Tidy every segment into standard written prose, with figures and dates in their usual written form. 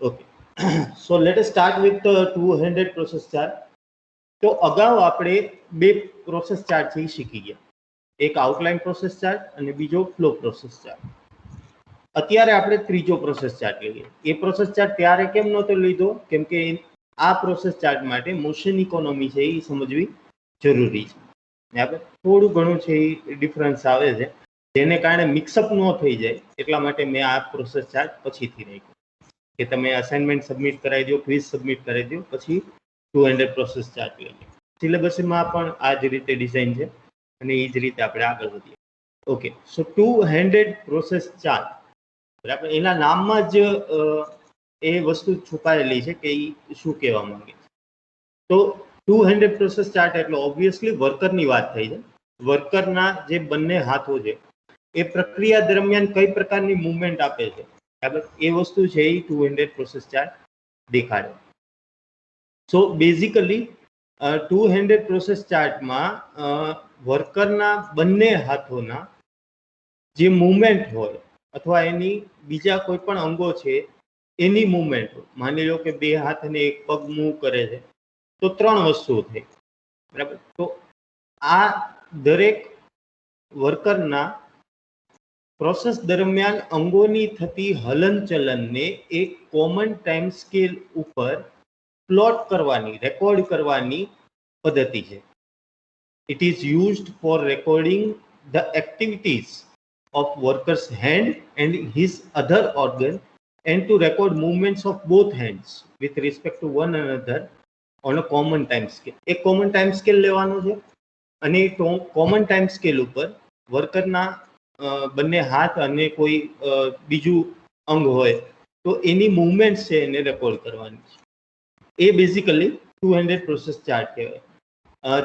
Okay, so let us start with two handed process chart. તો અગાઉ આપણે બે પ્રોસેસ ચાર્ટ છે એ શીખી ગયા, એક આઉટલાઇન પ્રોસેસ ચાર્ટ અને બીજો ફ્લો પ્રોસેસ ચાર્ટ. અત્યારે આપણે ત્રીજો પ્રોસેસ ચાર્ટ લઈએ. એ પ્રોસેસ ચાર્ટ ત્યારે કેમ નહોતો લીધો? કેમ કે આ પ્રોસેસ ચાર્ટ માટે મોશન ઇકોનોમી છે એ સમજવી જરૂરી છે. બરાબર, થોડું ઘણું છે એ ડિફરન્સ આવે છે, જેને કારણે મિક્સઅપ ન થઈ જાય એટલા માટે મેં આ પ્રોસેસ ચાર્ટ પછીથી રાખ્યો કે તમે અસાઇનમેન્ટ સબમિટ કરાવી દો, ક્વિઝ સબમિટ કરાવી દો, પછી 200 પ્રોસેસ ચાર્ટ લઈએ. સિલેબસમાં પણ આ જ રીતે ડિઝાઇન છે અને એ જ રીતે આપણે આગળ વધીએ. ઓકે, સો 200 પ્રોસેસ ચાર્ટ, બરાબર, એના નામમાં જ એ વસ્તુ છુપાયેલી છે કે એ શું કહેવા માંગે છે. તો 200 પ્રોસેસ ચાર્ટ એટલે ઓબ્વિયસલી વર્કરની વાત થઈ છે. વર્કરના જે બંને હાથો છે એ પ્રક્રિયા દરમિયાન કઈ પ્રકારની મૂવમેન્ટ આપે છે, બરાબર, એ વસ્તુ છે એ 200 પ્રોસેસ ચાર્ટ દેખાડે. સો બેઝિકલી 200 પ્રોસેસ ચાર્ટમાં વર્કરના બંને હાથોના જે મૂવમેન્ટ હોય અથવા એની બીજા કોઈ પણ અંગો છે એની મૂવમેન્ટ હોય. માની લો કે બે હાથ અને એક પગ મૂવ કરે છે તો ત્રણ વસ્તુઓ થઈ, બરાબર. તો આ દરેક વર્કરના પ્રોસેસ દરમિયાન અંગોની થતી હલનચલનને એક કોમન ટાઈમ સ્કેલ ઉપર પ્લોટ કરવાની, રેકોર્ડ કરવાની પદ્ધતિ છે. It is used four recording the activities of worker's hand and his other organ and to record movements of both hands with respect to one another on a common time scale. એક common time scale લેવાનો છે અને common time scale ઉપર વર્કરના બંને હાથ અને કોઈ બીજું અંગ હોય તો એની મૂવમેન્ટ છે એને રેકોર્ડ કરવાની છે. એ બેઝિકલી 200 પ્રોસેસ ચાર્ટ કહેવાય.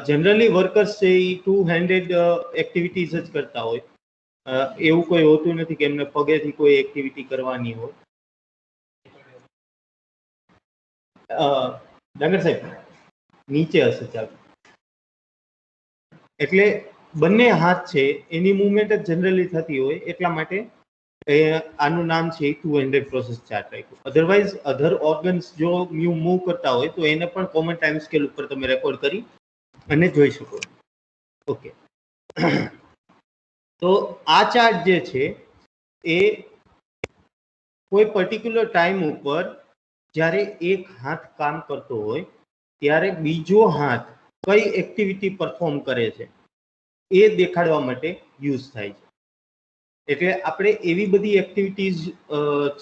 જનરલી વર્કર્સ છે એ 200 એક્ટિવિટીઝ જ કરતા હોય, એવું કોઈ હોતું નથી કે એમને પગેથી કોઈ એક્ટિવિટી કરવાની હોય. ડાંગર સાહેબ નીચે હશે ચાલુ. એટલે બંને હાથ છે એની મૂવમેન્ટ જ જનરલી થતી હોય એટલા માટે આનું નામ છે 200 પ્રોસેસ ચાર્ટ રાખ્યું. અધરવાઇઝ અધર ઓર્ગન્સ જો મૂવ કરતા હોય તો એને પણ કોમન ટાઈમ સ્કેલ ઉપર તમે રેકોર્ડ કરી અને જોઈ શકો. ઓકે, તો આ ચાર્ટ જે છે એ કોઈ પર્ટિક્યુલર ટાઈમ ઉપર જ્યારે એક હાથ કામ કરતો હોય ત્યારે બીજો હાથ કઈ એક્ટિવિટી પરફોર્મ કરે છે એ દેખાડવા માટે યુઝ થાય છે. એટલે આપણે એવી બધી એક્ટિવિટીઝ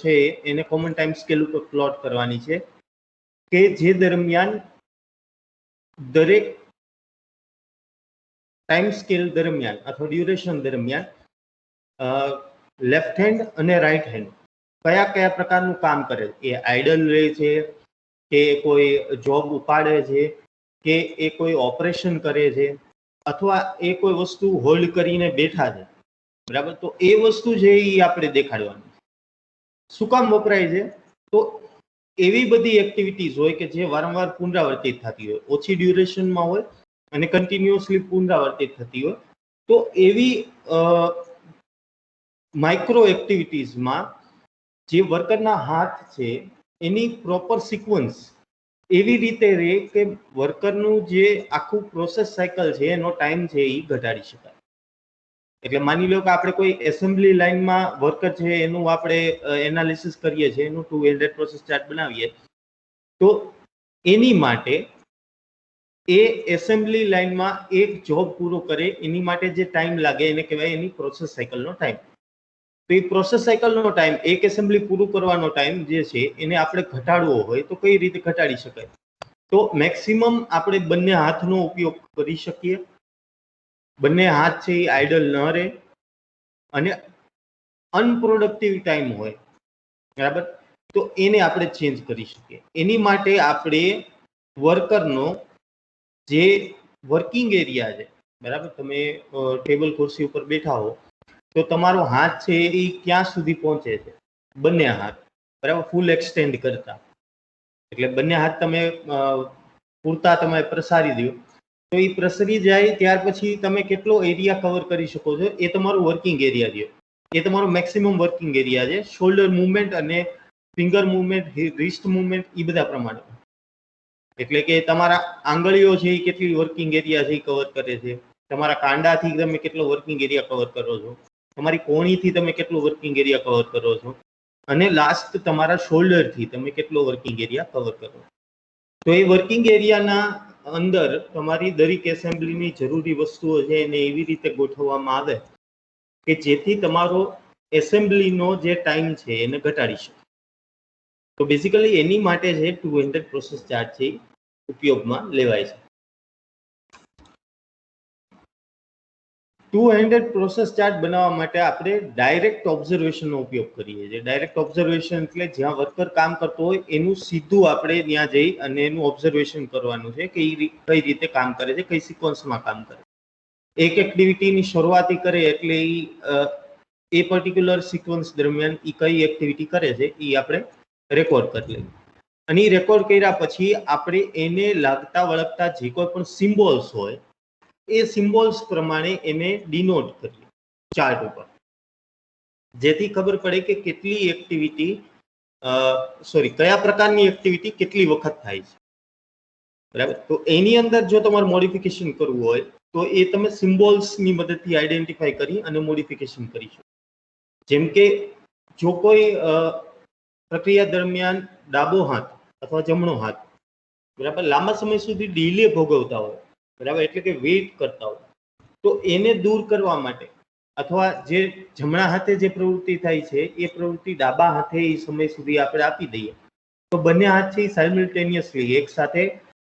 છે એને કોમન ટાઈમ સ્કેલ ઉપર પ્લોટ કરવાની છે કે જે દરમિયાન દરેક ટાઈમ સ્કેલ દરમિયાન અથવા ડ્યુરેશન દરમિયાન લેફ્ટ હેન્ડ અને રાઈટ હેન્ડ કયા કયા પ્રકારનું કામ કરે છે. એ આઇડલ રહે છે કે કોઈ જોબ ઉપાડે છે કે એ કોઈ ઓપરેશન કરે છે અથવા એ કોઈ વસ્તુ હોલ્ડ કરીને બેઠા છે, બરાબર. તો એ વસ્તુ છે એ આપણે દેખાડવાની. શું કામ વપરાય છે? તો એવી બધી એક્ટિવિટીઝ હોય કે જે વારંવાર પુનરાવર્તિત થતી હોય, ઓછી ડ્યુરેશનમાં હોય અને કન્ટિન્યુઅસલી પુનરાવર્તિત થતી હોય. તો એવી માઇક્રો એક્ટિવિટીઝમાં જે વર્કરના હાથ છે એની પ્રોપર સિક્વન્સ એવી રીતે રહે કે વર્કરનું જે આખું પ્રોસેસ સાયકલ છે એનો ટાઈમ છે એ ઘટાડી શકાય. એટલે માની લો કે આપણે કોઈ એસેમ્બલી લાઇનમાં વર્કર છે એનું આપણે એનાલિસિસ કરીએ છીએ, એનું 200 પ્રોસેસ ચાર્ટ બનાવીએ તો એની માટે એ એસેમ્બલી લાઇનમાં એક જોબ પૂરો કરે એની માટે જે ટાઈમ લાગે એને કહેવાય એની પ્રોસેસ સાયકલનો ટાઈમ. તો એ પ્રોસેસ સાયકલનો ટાઈમ, એક એસેમ્બલી પૂરું કરવાનો ટાઈમ જે છે એને આપણે ઘટાડવો હોય તો કઈ રીતે ઘટાડી શકાય? તો મેક્સિમમ આપણે બંને હાથનો ઉપયોગ કરી શકીએ, બંને હાથ છે એ આઇડલ ન રહે અને અનપ્રોડક્ટિવ ટાઈમ હોય, બરાબર, તો એને આપણે ચેન્જ કરી શકીએ. એની માટે આપણે વર્કરનો જે વર્કિંગ એરિયા છે, બરાબર, તમે ટેબલ ખુરશી ઉપર બેઠા હો તો તમારો હાથ છે એ ક્યાં સુધી પહોંચે છે? બંને હાથ, બરાબર, ફૂલ એક્સટેન્ડ કરતા. એટલે બંને હાથ તમે પૂરતા તમે પ્રસારી દો તો એ પ્રસરી જાય ત્યાર પછી તમે કેટલો એરિયા કવર કરી શકો છો એ તમારું વર્કિંગ એરિયા છે, એ તમારો મેક્સિમમ વર્કિંગ એરિયા છે. શોલ્ડર મુવમેન્ટ અને ફિંગર મુવમેન્ટ, રિસ્ટ મુવમેન્ટ એ બધા પ્રમાણે. એટલે કે તમારા આંગળીઓ છે એ કેટલી વર્કિંગ એરિયા છે એ કવર કરે છે, તમારા કાંડાથી તમે કેટલો વર્કિંગ એરિયા કવર કરો છો, તમારી કોણીથી તમે કેટલો વર્કિંગ એરિયા કવર કરો છો, અને લાસ્ટ તમારા શોલ્ડરથી તમે કેટલો વર્કિંગ એરિયા કવર કરો. તો એ વર્કિંગ એરિયાના અંદર તમારી દરેક એસેમ્બલીની જરૂરી વસ્તુઓ છે એને એવી રીતે ગોઠવવામાં આવે કે જેથી તમારો એસેમ્બલીનો જે ટાઈમ છે એને ઘટાડી શકે. તો બેઝિકલી એની માટે છે 200 પ્રોસેસ ચાર્ટ છે ઉપયોગમાં લેવાય છે. 200 પ્રોસેસ ચાર્ટ બનાવવા માટે આપણે ડાયરેક્ટ ઓબ્ઝર્વેશનનો ઉપયોગ કરીએ છીએ. ડાયરેક્ટ ઓબ્ઝર્વેશન એટલે જ્યાં વર્કર કામ કરતો હોય એનું સીધું આપણે ત્યાં જઈ અને એનું ઓબ્ઝર્વેશન કરવાનું છે કે એ કઈ રીતે કામ કરે છે, કઈ સિક્વન્સમાં કામ કરે. એક એક્ટિવિટીની શરૂઆતી કરે એટલે એ પર્ટિક્યુલર સિક્વન્સ દરમિયાન એ કઈ એક્ટિવિટી કરે છે એ આપણે રેકોર્ડ કરી લઈએ. અને એ રેકોર્ડ કર્યા પછી આપણે એને લાગતા વળગતા જે કોઈ પણ સિમ્બોલ્સ હોય એ સિમ્બોલ્સ પ્રમાણે એને ડિનોટ કરીએ ચાર્ટ ઉપર, જેથી ખબર પડે કે કેટલી એક્ટિવિટી કયા પ્રકારની એક્ટિવિટી કેટલી વખત થાય છે. બરાબર. તો એની અંદર જો તમારે મોડિફિકેશન કરવું હોય તો એ તમે સિમ્બોલ્સની મદદથી આઈડેન્ટિફાઈ કરી અને મોડિફિકેશન કરી શકો. જેમ કે જો કોઈ પ્રક્રિયા દરમિયાન ડાબો હાથ અથવા જમણો હાથ બરાબર લાંબા સમય સુધી ડીલે ભોગવતા હોય, બરાબર, એટલે કે વેઇટ કરતા હોય, તો એને દૂર કરવા માટે અથવા જે જમણા હાથે જે પ્રવૃત્તિ થાય છે એ પ્રવૃત્તિ ડાબા હાથે એ સમય સુધી આપણે આપી દઈએ તો બંને હાથથી સાયમલ્ટેનિયસલી એક સાથે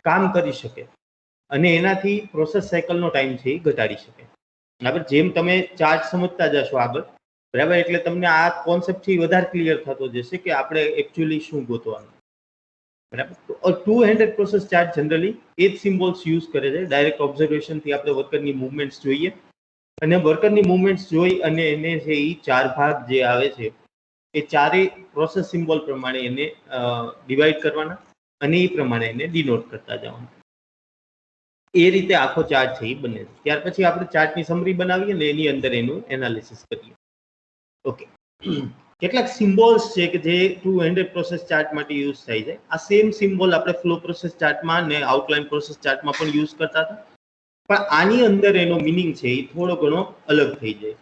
કામ કરી શકે અને એનાથી પ્રોસેસ સાયકલનો ટાઈમ છે એ ઘટાડી શકે. બરાબર. જેમ તમે ચાર્ટ સમજતા જશો આગળ, બરાબર, એટલે તમને આ કોન્સેપ્ટથી વધારે ક્લિયર થતો જશે કે આપણે એકચ્યુઅલી શું ગોતવાનું. બરાબર. તો 200 પ્રોસેસ ચાર્ટ જનરલી એ જ સિમ્બોલ્સ યુઝ કરે છે. ડાયરેક્ટ ઓબ્ઝર્વેશનથી આપણે વર્કરની મૂવમેન્ટ્સ જોઈએ અને વર્કરની મૂવમેન્ટ્સ જોઈ અને એને છે એ ચાર ભાગ જે આવે છે એ ચારેય પ્રોસેસ સિમ્બોલ પ્રમાણે એને ડિવાઈડ કરવાના અને એ પ્રમાણે એને ડિનોટ કરતા જવાનું. એ રીતે આખો ચાર્ટ છે એ બને છે. ત્યાર પછી આપણે ચાર્ટની સમરી બનાવીએ ને એની અંદર એનું એનાલિસિસ કરીએ. ઓકે. કેટલાક સિમ્બોલ્સ છે કે જે 200 પ્રોસેસ ચાર્ટ માટે યુઝ થાય છે. આ સેમ સિમ્બોલ આપણે ફ્લો પ્રોસેસ ચાર્ટમાં ને આઉટલાઇન પ્રોસેસ ચાર્ટમાં પણ યુઝ કરતા હતા, પણ આની અંદર એનો મિનિંગ છે એ થોડો ઘણો અલગ થઈ જાય,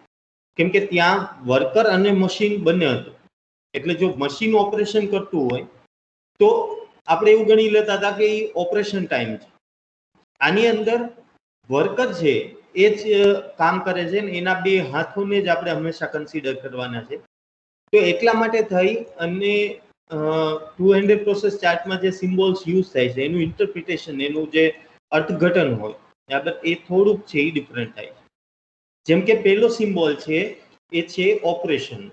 કેમ કે ત્યાં વર્કર અને મશીન બંને હતું. એટલે જો મશીન ઓપરેશન કરતું હોય તો આપણે એવું ગણી લેતા હતા કે એ ઓપરેશન ટાઈમ છે. આની અંદર વર્કર છે એ જ કામ કરે છે ને એના બે હાથોને જ આપણે હંમેશા કન્સિડર કરવાના છે. તો એટલા માટે થઈ અને 200 પ્રોસેસ ચાર્ટમાં જે સિમ્બોલ્સ યુઝ થાય છે એનું ઇન્ટરપ્રિટેશન, એનું જે અર્થઘટન હોય બરાબર, એ થોડુંક છે એ ડિફરન્ટ થાય છે. જેમ કે પહેલો સિમ્બોલ છે એ છે ઓપરેશન.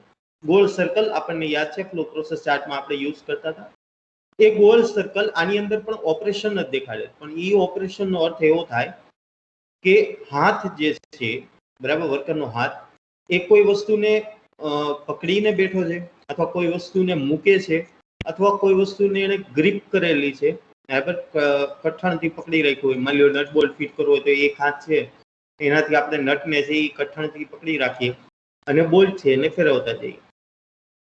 ગોળ સર્કલ આપણને યાદ છે ફ્લો પ્રોસેસ ચાર્ટમાં આપણે યુઝ કરતા હતા. એ ગોળ સર્કલ આની અંદર પણ ઓપરેશન જ દેખાડે, પણ એ ઓપરેશનનો અર્થ એવો થાય કે હાથ જે છે બરાબર, વર્કરનો હાથ એ કોઈ વસ્તુને પકડીને બેઠો છે અથવા કોઈ વસ્તુને મૂકે છે અથવા કોઈ વસ્તુને એને ગ્રીપ કરેલી છે, બરાબર, કઠણથી પકડી રાખ્યું હોય. માની લો નટ બોલ્ટ ફિટ કરવો હોય તો એક હાથ છે એનાથી આપણે નટને છે એ કઠણથી પકડી રાખીએ અને બોલ્ટ છે એને ફેરવતા જઈએ.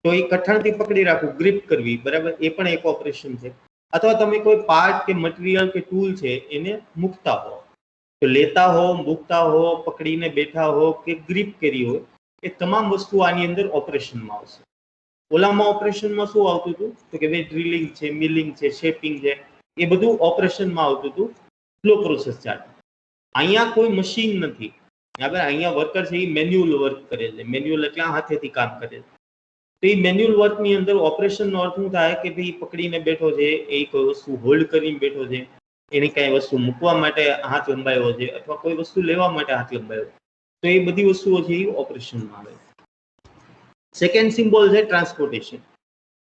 તો એ કઠણથી પકડી રાખવું, ગ્રીપ કરવી, બરાબર, એ પણ એક ઓપરેશન છે. અથવા તમે કોઈ પાર્ટ કે મટીરિયલ કે ટૂલ છે એને મૂકતા હો, તો લેતા હો, મૂકતા હો, પકડીને બેઠા હો કે ગ્રીપ કરી હોય, એ તમામ વસ્તુ આની અંદર ઓપરેશનમાં આવશે. ઓલામાં ઓપરેશનમાં શું આવતું હતું તો કે ભાઈ ડ્રિલિંગ છે, મિલિંગ છે, શેપિંગ છે, એ બધું ઓપરેશનમાં આવતું હતું ફ્લો પ્રોસેસ ચાર્ટ. અહીંયા કોઈ મશીન નથી, બરાબર. અહીંયા વર્કર છે એ મેન્યુઅલ વર્ક કરે છે. મેન્યુઅલ એટલે હાથેથી કામ કરે છે. તો એ મેન્યુઅલ વર્કની અંદર ઓપરેશનનો અર્થ શું થાય કે ભાઈ પકડીને બેઠો છે, એ કોઈ વસ્તુ હોલ્ડ કરીને બેઠો છે, એની કઈ વસ્તુ મૂકવા માટે હાથ લંબાયો છે અથવા કોઈ વસ્તુ લેવા માટે હાથ લંબાયો, તો એ બધી વસ્તુઓ છે એ ઓપરેશનમાં આવે. સેકન્ડ સિમ્બોલ છે ટ્રાન્સપોર્ટેશન.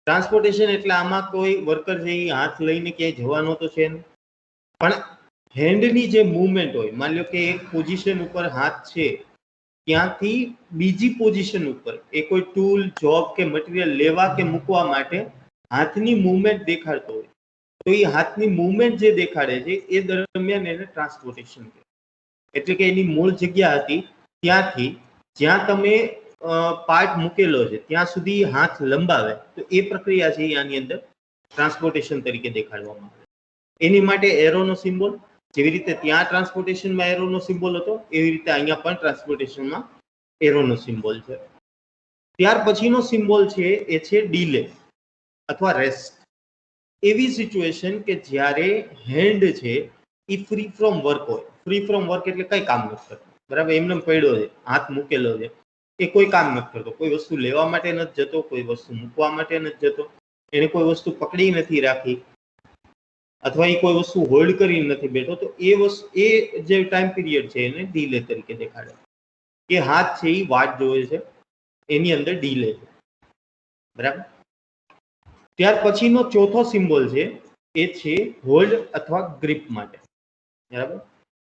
ટ્રાન્સપોર્ટેશન એટલે આમાં કોઈ વર્કર છે એ હાથ લઈને ક્યાંય જવાનો તો છે નહીં, પણ હેન્ડની જે મૂવમેન્ટ હોય, માની લો કે એક પોઝિશન ઉપર હાથ છે ત્યાંથી બીજી પોઝિશન ઉપર એ કોઈ ટૂલ, જોબ કે મટીરિયલ લેવા કે મૂકવા માટે હાથની મૂવમેન્ટ દેખાડતો હોય, તો એ હાથની મૂવમેન્ટ જે દેખાડે છે એ દરમિયાન એને ટ્રાન્સપોર્ટેશન કહેવાય. એટલે કે એની મૂળ જગ્યા હતી ત્યાંથી જ્યાં તમે પાર્ટ મૂકેલો છે ત્યાં સુધી હાથ લંબાવે તો એ પ્રક્રિયા છે એ આની અંદર ટ્રાન્સપોર્ટેશન તરીકે દેખાડવામાં આવે. એની માટે એરોનો સિમ્બોલ, જેવી રીતે ત્યાં ટ્રાન્સપોર્ટેશનમાં એરોનો સિમ્બોલ હતો એવી રીતે અહીંયા પણ ટ્રાન્સપોર્ટેશનમાં એરોનો સિમ્બોલ છે. ત્યાર પછીનો સિમ્બોલ છે એ છે ડીલે અથવા રેસ્ટ. એવી સિચ્યુએશન કે જ્યારે હેન્ડ છે એ ફ્રી ફ્રોમ વર્ક હોય. ફ્રી ફ્રોમ વર્ક એટલે કઈ કામ નથી કરતો, બરાબર, એમને પડ્યો છે, હાથ મૂકેલો છે, એ કોઈ કામ નથી કરતો, કોઈ વસ્તુ લેવા માટે નથી જતો, કોઈ વસ્તુ મૂકવા માટે નથી જતો, એને કોઈ વસ્તુ પકડી નથી રાખી અથવા એ કોઈ વસ્તુ હોલ્ડ કરી નથી બેઠો, તો એ વસ્તુ એ જે ટાઈમ પીરિયડ છે એને ડીલે તરીકે દેખાડે. કે હાથ છે એ વાટ જોવે છે, એની અંદર ડીલે છે, બરાબર. ત્યાર પછીનો ચોથો સિમ્બોલ છે એ છે હોલ્ડ અથવા ગ્રીપ માટે, બરાબર.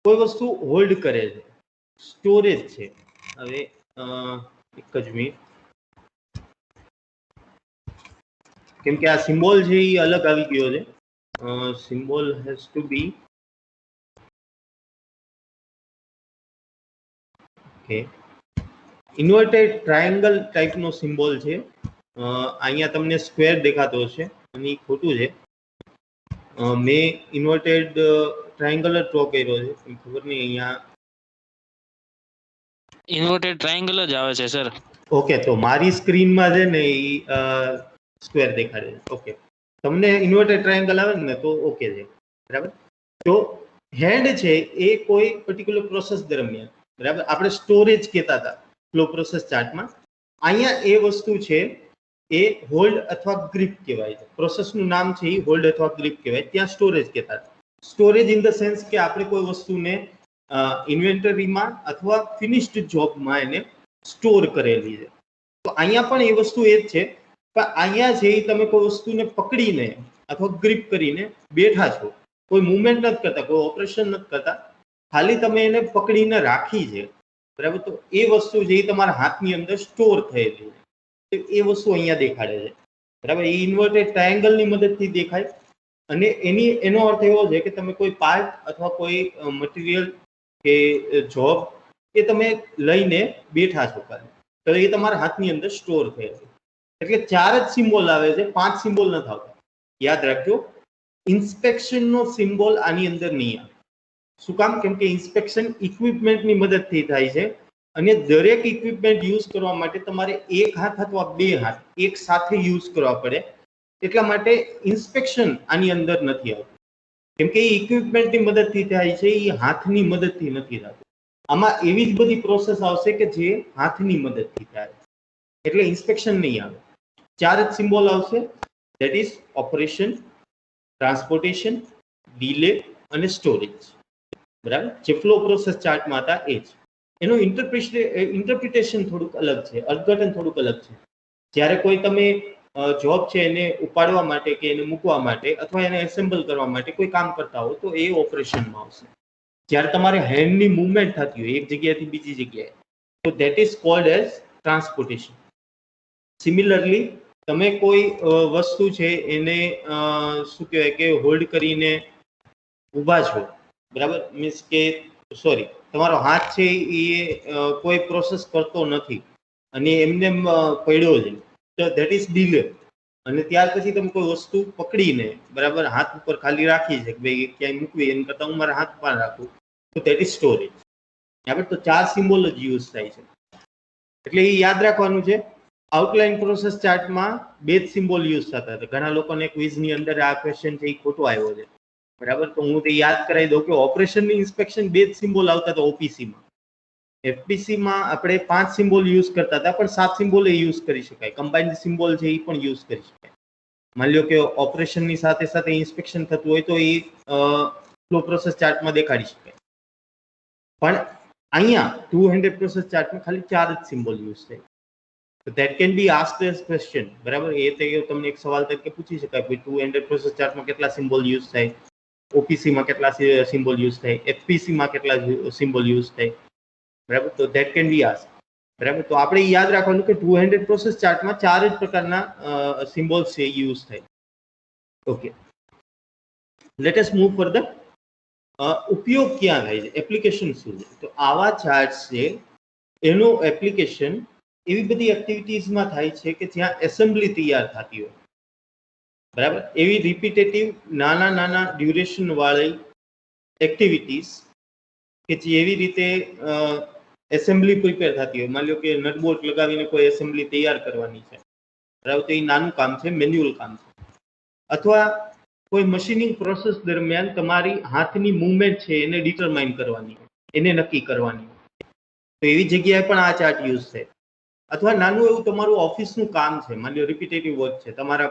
કોઈ વસ્તુ હોલ્ડ કરે છે, સ્ટોરેજ છે. હવે એક જ મિનિટ, કેમ કે આ સિમ્બોલ છે એ અલગ આવી ગયો છે. Symbol has to be okay. Inverted triangle ટાઈપનો સિમ્બોલ છે. અહીંયા તમને સ્ક્વેર દેખાતો હશે અને એ ખોટું છે. મેં ઇન્વર્ટેડ ટ્રાયંગલ જ ડ્રો કર્યો છે, ખબર નહીં અહીંયા ઇન્વર્ટેડ ટ્રાયંગલ જ આવે છે સર. ઓકે, તો મારી સ્ક્રીનમાં છે ને એ સ્ક્વેર દેખાડે છે. ઓકે, તમને ઇન્વર્ટેડ ટ્રાયંગલ આવે ને તો ઓકે છે, બરાબર. તો હેન્ડ છે એ કોઈ પર્ટિક્યુલર પ્રોસેસ દરમિયાન, બરાબર, આપણે સ્ટોરેજ કહેતા હતા ફ્લો પ્રોસેસ ચાર્ટમાં. અહીંયા એ વસ્તુ છે એ હોલ્ડ અથવા ગ્રીપ કહેવાય છે. પ્રોસેસનું નામ છે એ હોલ્ડ અથવા ગ્રીપ કહેવાય. ત્યાં સ્ટોરેજ કહેતા હતા. સ્ટોરેજ ઇન ધ સેન્સ કે આપણે કોઈ વસ્તુને ઇન્વેન્ટરીમાં અથવા ફિનિશ્ડ જોબમાં એને સ્ટોર કરેલી છે. તો અહીંયા પણ એ વસ્તુ એ જ છે, પણ અહીંયા છે એ તમે કોઈ વસ્તુને પકડીને અથવા ગ્રીપ કરીને બેઠા છો, કોઈ મુવમેન્ટ નથી કરતા, કોઈ ઓપરેશન નથી કરતા, ખાલી તમે એને પકડીને રાખી છે, બરાબર. તો એ વસ્તુ જે તમારા હાથની અંદર સ્ટોર થયેલી છે, એ વસ્તુ અહીંયા દેખાડે છે, બરાબર. એ ઇન્વર્ટેડ ટ્રાયંગલની મદદથી દેખાય અને એનો અર્થ એવો છે કે તમે કોઈ પાર્ટ અથવા કોઈ મટીરિયલ કે જોબ એ તમે લઈને બેઠા છો ખાલી, તો એ તમારા હાથની અંદર સ્ટોર થયેલું. એટલે 4 જ સિમ્બોલ આવે છે, 5 સિમ્બોલ નથી આવતા. યાદ રાખજો, ઇન્સ્પેક્શનનો સિમ્બોલ આની અંદર નહીં આવે. શું કામ? કેમ કે ઇન્સ્પેક્શન ઇક્વિપમેન્ટની મદદથી થાય છે અને દરેક ઇક્વિપમેન્ટ યુઝ કરવા માટે તમારે એક હાથ અથવા બે હાથ એક સાથે યુઝ કરવા પડે. એટલા માટે ઇન્સ્પેક્શન આની અંદર નથી આવતું, કેમ કે એ ઇક્વિપમેન્ટની મદદથી થાય છે, એ હાથની મદદથી નથી થતું. આમાં એવી જ બધી પ્રોસેસ આવશે કે જે હાથની મદદથી થાય, એટલે ઇન્સ્પેક્શન નહીં આવે. 4 જ સિમ્બોલ આવશે, that is operation, transportation, delay અને સ્ટોરેજ, બરાબર. જે ફ્લો પ્રોસેસ ચાર્ટમાં હતા એ જ. એનું ઇન્ટરપ્રિટેશન થોડુંક અલગ છે, અર્થઘટન થોડુંક અલગ છે. જ્યારે કોઈ તમે જોબ છે એને ઉપાડવા માટે કે એને મૂકવા માટે અથવા એને એસેમ્બલ કરવા માટે કોઈ કામ કરતા હો તો એ ઓપરેશનમાં આવશે. જ્યારે તમારે હેન્ડની મૂવમેન્ટ થતી હોય એક જગ્યાએથી બીજી જગ્યાએ, તો that is called as transportation. Similarly તમે કોઈ વસ્તુ છે એને શું કહેવાય કે હોલ્ડ કરીને ઊભા છો, બરાબર, મીન્સ કે સોરી, તમારો હાથ છે એ કોઈ પ્રોસેસ કરતો નથી અને એમને પડ્યો છે, તો ધેટ ઇઝ ડીલે. અને ત્યાર પછી તમે કોઈ વસ્તુ પકડીને, બરાબર, હાથ ઉપર ખાલી રાખી છે કે ભાઈ ક્યાંય મૂકવી, એમ કરતા હું મારા હાથ પર રાખું, તો ધેટ ઇઝ સ્ટોરેજ, બરાબર. તો 4 સિમ્બોલ જ યુઝ થાય છે, એટલે એ યાદ રાખવાનું છે. આઉટલાઇન પ્રોસેસ ચાર્ટમાં 2 જ સિમ્બોલ યુઝ થતા હતા. ઘણા લોકોને ક્વિઝની અંદર આ ક્વેશ્ચન છે એ ખોટો આવ્યો છે, બરાબર. તો હું તે યાદ કરાવી દઉં કે ઓપરેશનની ઇન્સ્પેક્શન 2 જ સિમ્બોલ આવતા હતા ઓપીસીમાં. એફપીસીમાં આપણે 5 સિમ્બોલ યુઝ કરતા હતા, પણ 7 સિમ્બોલ એ યુઝ કરી શકાય. કમ્બાઇન્ડ સિમ્બોલ છે એ પણ યુઝ કરી શકાય. માની લો કે ઓપરેશનની સાથે સાથે ઇન્સ્પેક્શન થતું હોય તો એ ફ્લો પ્રોસેસ ચાર્ટમાં દેખાડી શકાય. પણ અહીંયા 200 પ્રોસેસ ચાર્ટમાં ખાલી 4 જ સિમ્બોલ યુઝ થાય. તો that can be asked as question, બરાબર. એ તો તમને એક સવાલ તરીકે પૂછી શકાય કે 200 પ્રોસેસ ચાર્ટમાં કેટલા સિમ્બોલ યુઝ થાય, ઓપીસીમાં કેટલા સિમ્બોલ યુઝ થાય, એફપીસીમાં કેટલા સિમ્બોલ યુઝ થાય, બરાબર. તો ધેટ કેન બી આસ્ક્ડ, બરાબર. તો આપણે યાદ રાખવાનું કે 200 પ્રોસેસ ચાર્ટમાં 4 જ પ્રકારના સિમ્બોલ્સ છે યુઝ થાય. Okay, let us move further. ઉપયોગ ક્યાં થાય છે, એપ્લિકેશન શું છે? તો આવા ચાર્ટ્સ છે એનું એપ્લિકેશન એવી બધી એક્ટિવિટીઝમાં થાય છે કે જ્યાં એસેમ્બલી તૈયાર થતી હોય, બરાબર. એવી રિપીટેટિવ નાના નાના ડ્યુરેશન વાળી એક્ટિવિટીઝ કે જેવી રીતે એસેમ્બલી પ્રિપેર થતી હોય. માની લો કે નટબોલ્ટ લગાવીને કોઈ એસેમ્બલી તૈયાર કરવાની છે, બરાબર, તો એ નાનું કામ છે, મેન્યુઅલ કામ છે. અથવા કોઈ મશીનિંગ પ્રોસેસ દરમિયાન તમારી હાથની મૂવમેન્ટ છે એને ડિટરમાઇન કરવાની, એને નક્કી કરવાની, તો એવી જગ્યાએ પણ આ ચાર્ટ યુઝ થાય. અથવા નાનું એવું તમારું ઓફિસનું કામ છે, માની લો રિપીટેટિવ વર્ક છે, તમારા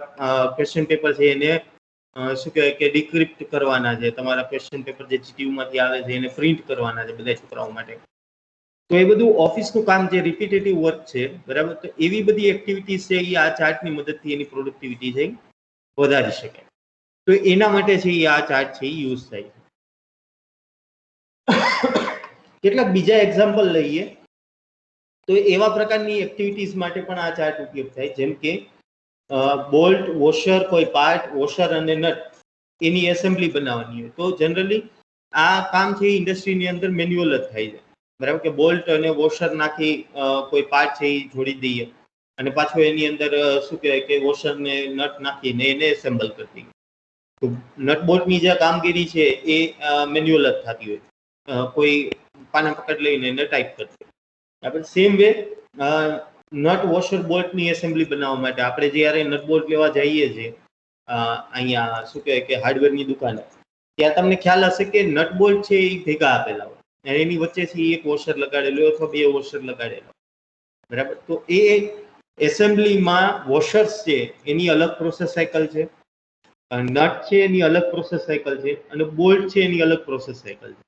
ક્વેશ્ચન પેપર છે એને શું કહેવાય કે ડિક્રિપ્ટ કરવાના છે, તમારા ક્વેશ્ચન પેપર જે જીટીયુમાંથી આવે છે એને પ્રિન્ટ કરવાના છે બધા છોકરાઓ માટે, તો એ બધું ઓફિસનું કામ જે રિપીટેટિવ વર્ક છે, બરાબર, તો એવી બધી એક્ટિવિટીઝ છે એ આ ચાર્ટની મદદથી એની પ્રોડક્ટિવિટી છે વધારી શકે. તો એના માટે છે એ આ ચાર્ટ છે એ યુઝ થાય છે. કેટલાક બીજા એક્ઝામ્પલ લઈએ તો એવા પ્રકારની એક્ટિવિટીઝ માટે પણ આ ચાર્ટ ઉપયોગ થાય, જેમ કે બોલ્ટ, વોશર, કોઈ પાર્ટ, વોશર અને નટ એની એસેમ્બલી બનાવવાની હોય તો જનરલી આ કામ છે ઇન્ડસ્ટ્રીની અંદર મેન્યુઅલ જ થાય છે, બરાબર, કે બોલ્ટ અને વોશર નાખી કોઈ પાર્ટ છે એ જોડી દઈએ અને પાછું એની અંદર શું કહેવાય કે વોશર ને નટ નાખીને એને એસેમ્બલ કરી દઈએ. તો નટ બોલ્ટની જે કામગીરી છે એ મેન્યુઅલ જ થતી હોય, કોઈ પાના પકડ લઈને એને ટાઈપ કરતી. આપણે સેમ વે નટ વોશર બોલ્ટની એસેમ્બલી બનાવવા માટે આપણે જ્યારે નટ બોલ્ટ લેવા જઈએ છીએ અહીંયા શું કહેવાય કે હાર્ડવેરની દુકાને, ત્યાં તમને ખ્યાલ હશે કે નટ બોલ્ટ છે એ ભેગા આપેલા હોય અને એની વચ્ચેથી એક વોશર લગાડેલું હોય અથવા બે વોશર લગાડેલા, બરાબર. તો એ એસેમ્બલીમાં વોશર્સ છે એની અલગ પ્રોસેસ સાયકલ છે, નટ છે એની અલગ પ્રોસેસ સાયકલ છે અને બોલ્ટ છે એની અલગ પ્રોસેસ સાયકલ છે.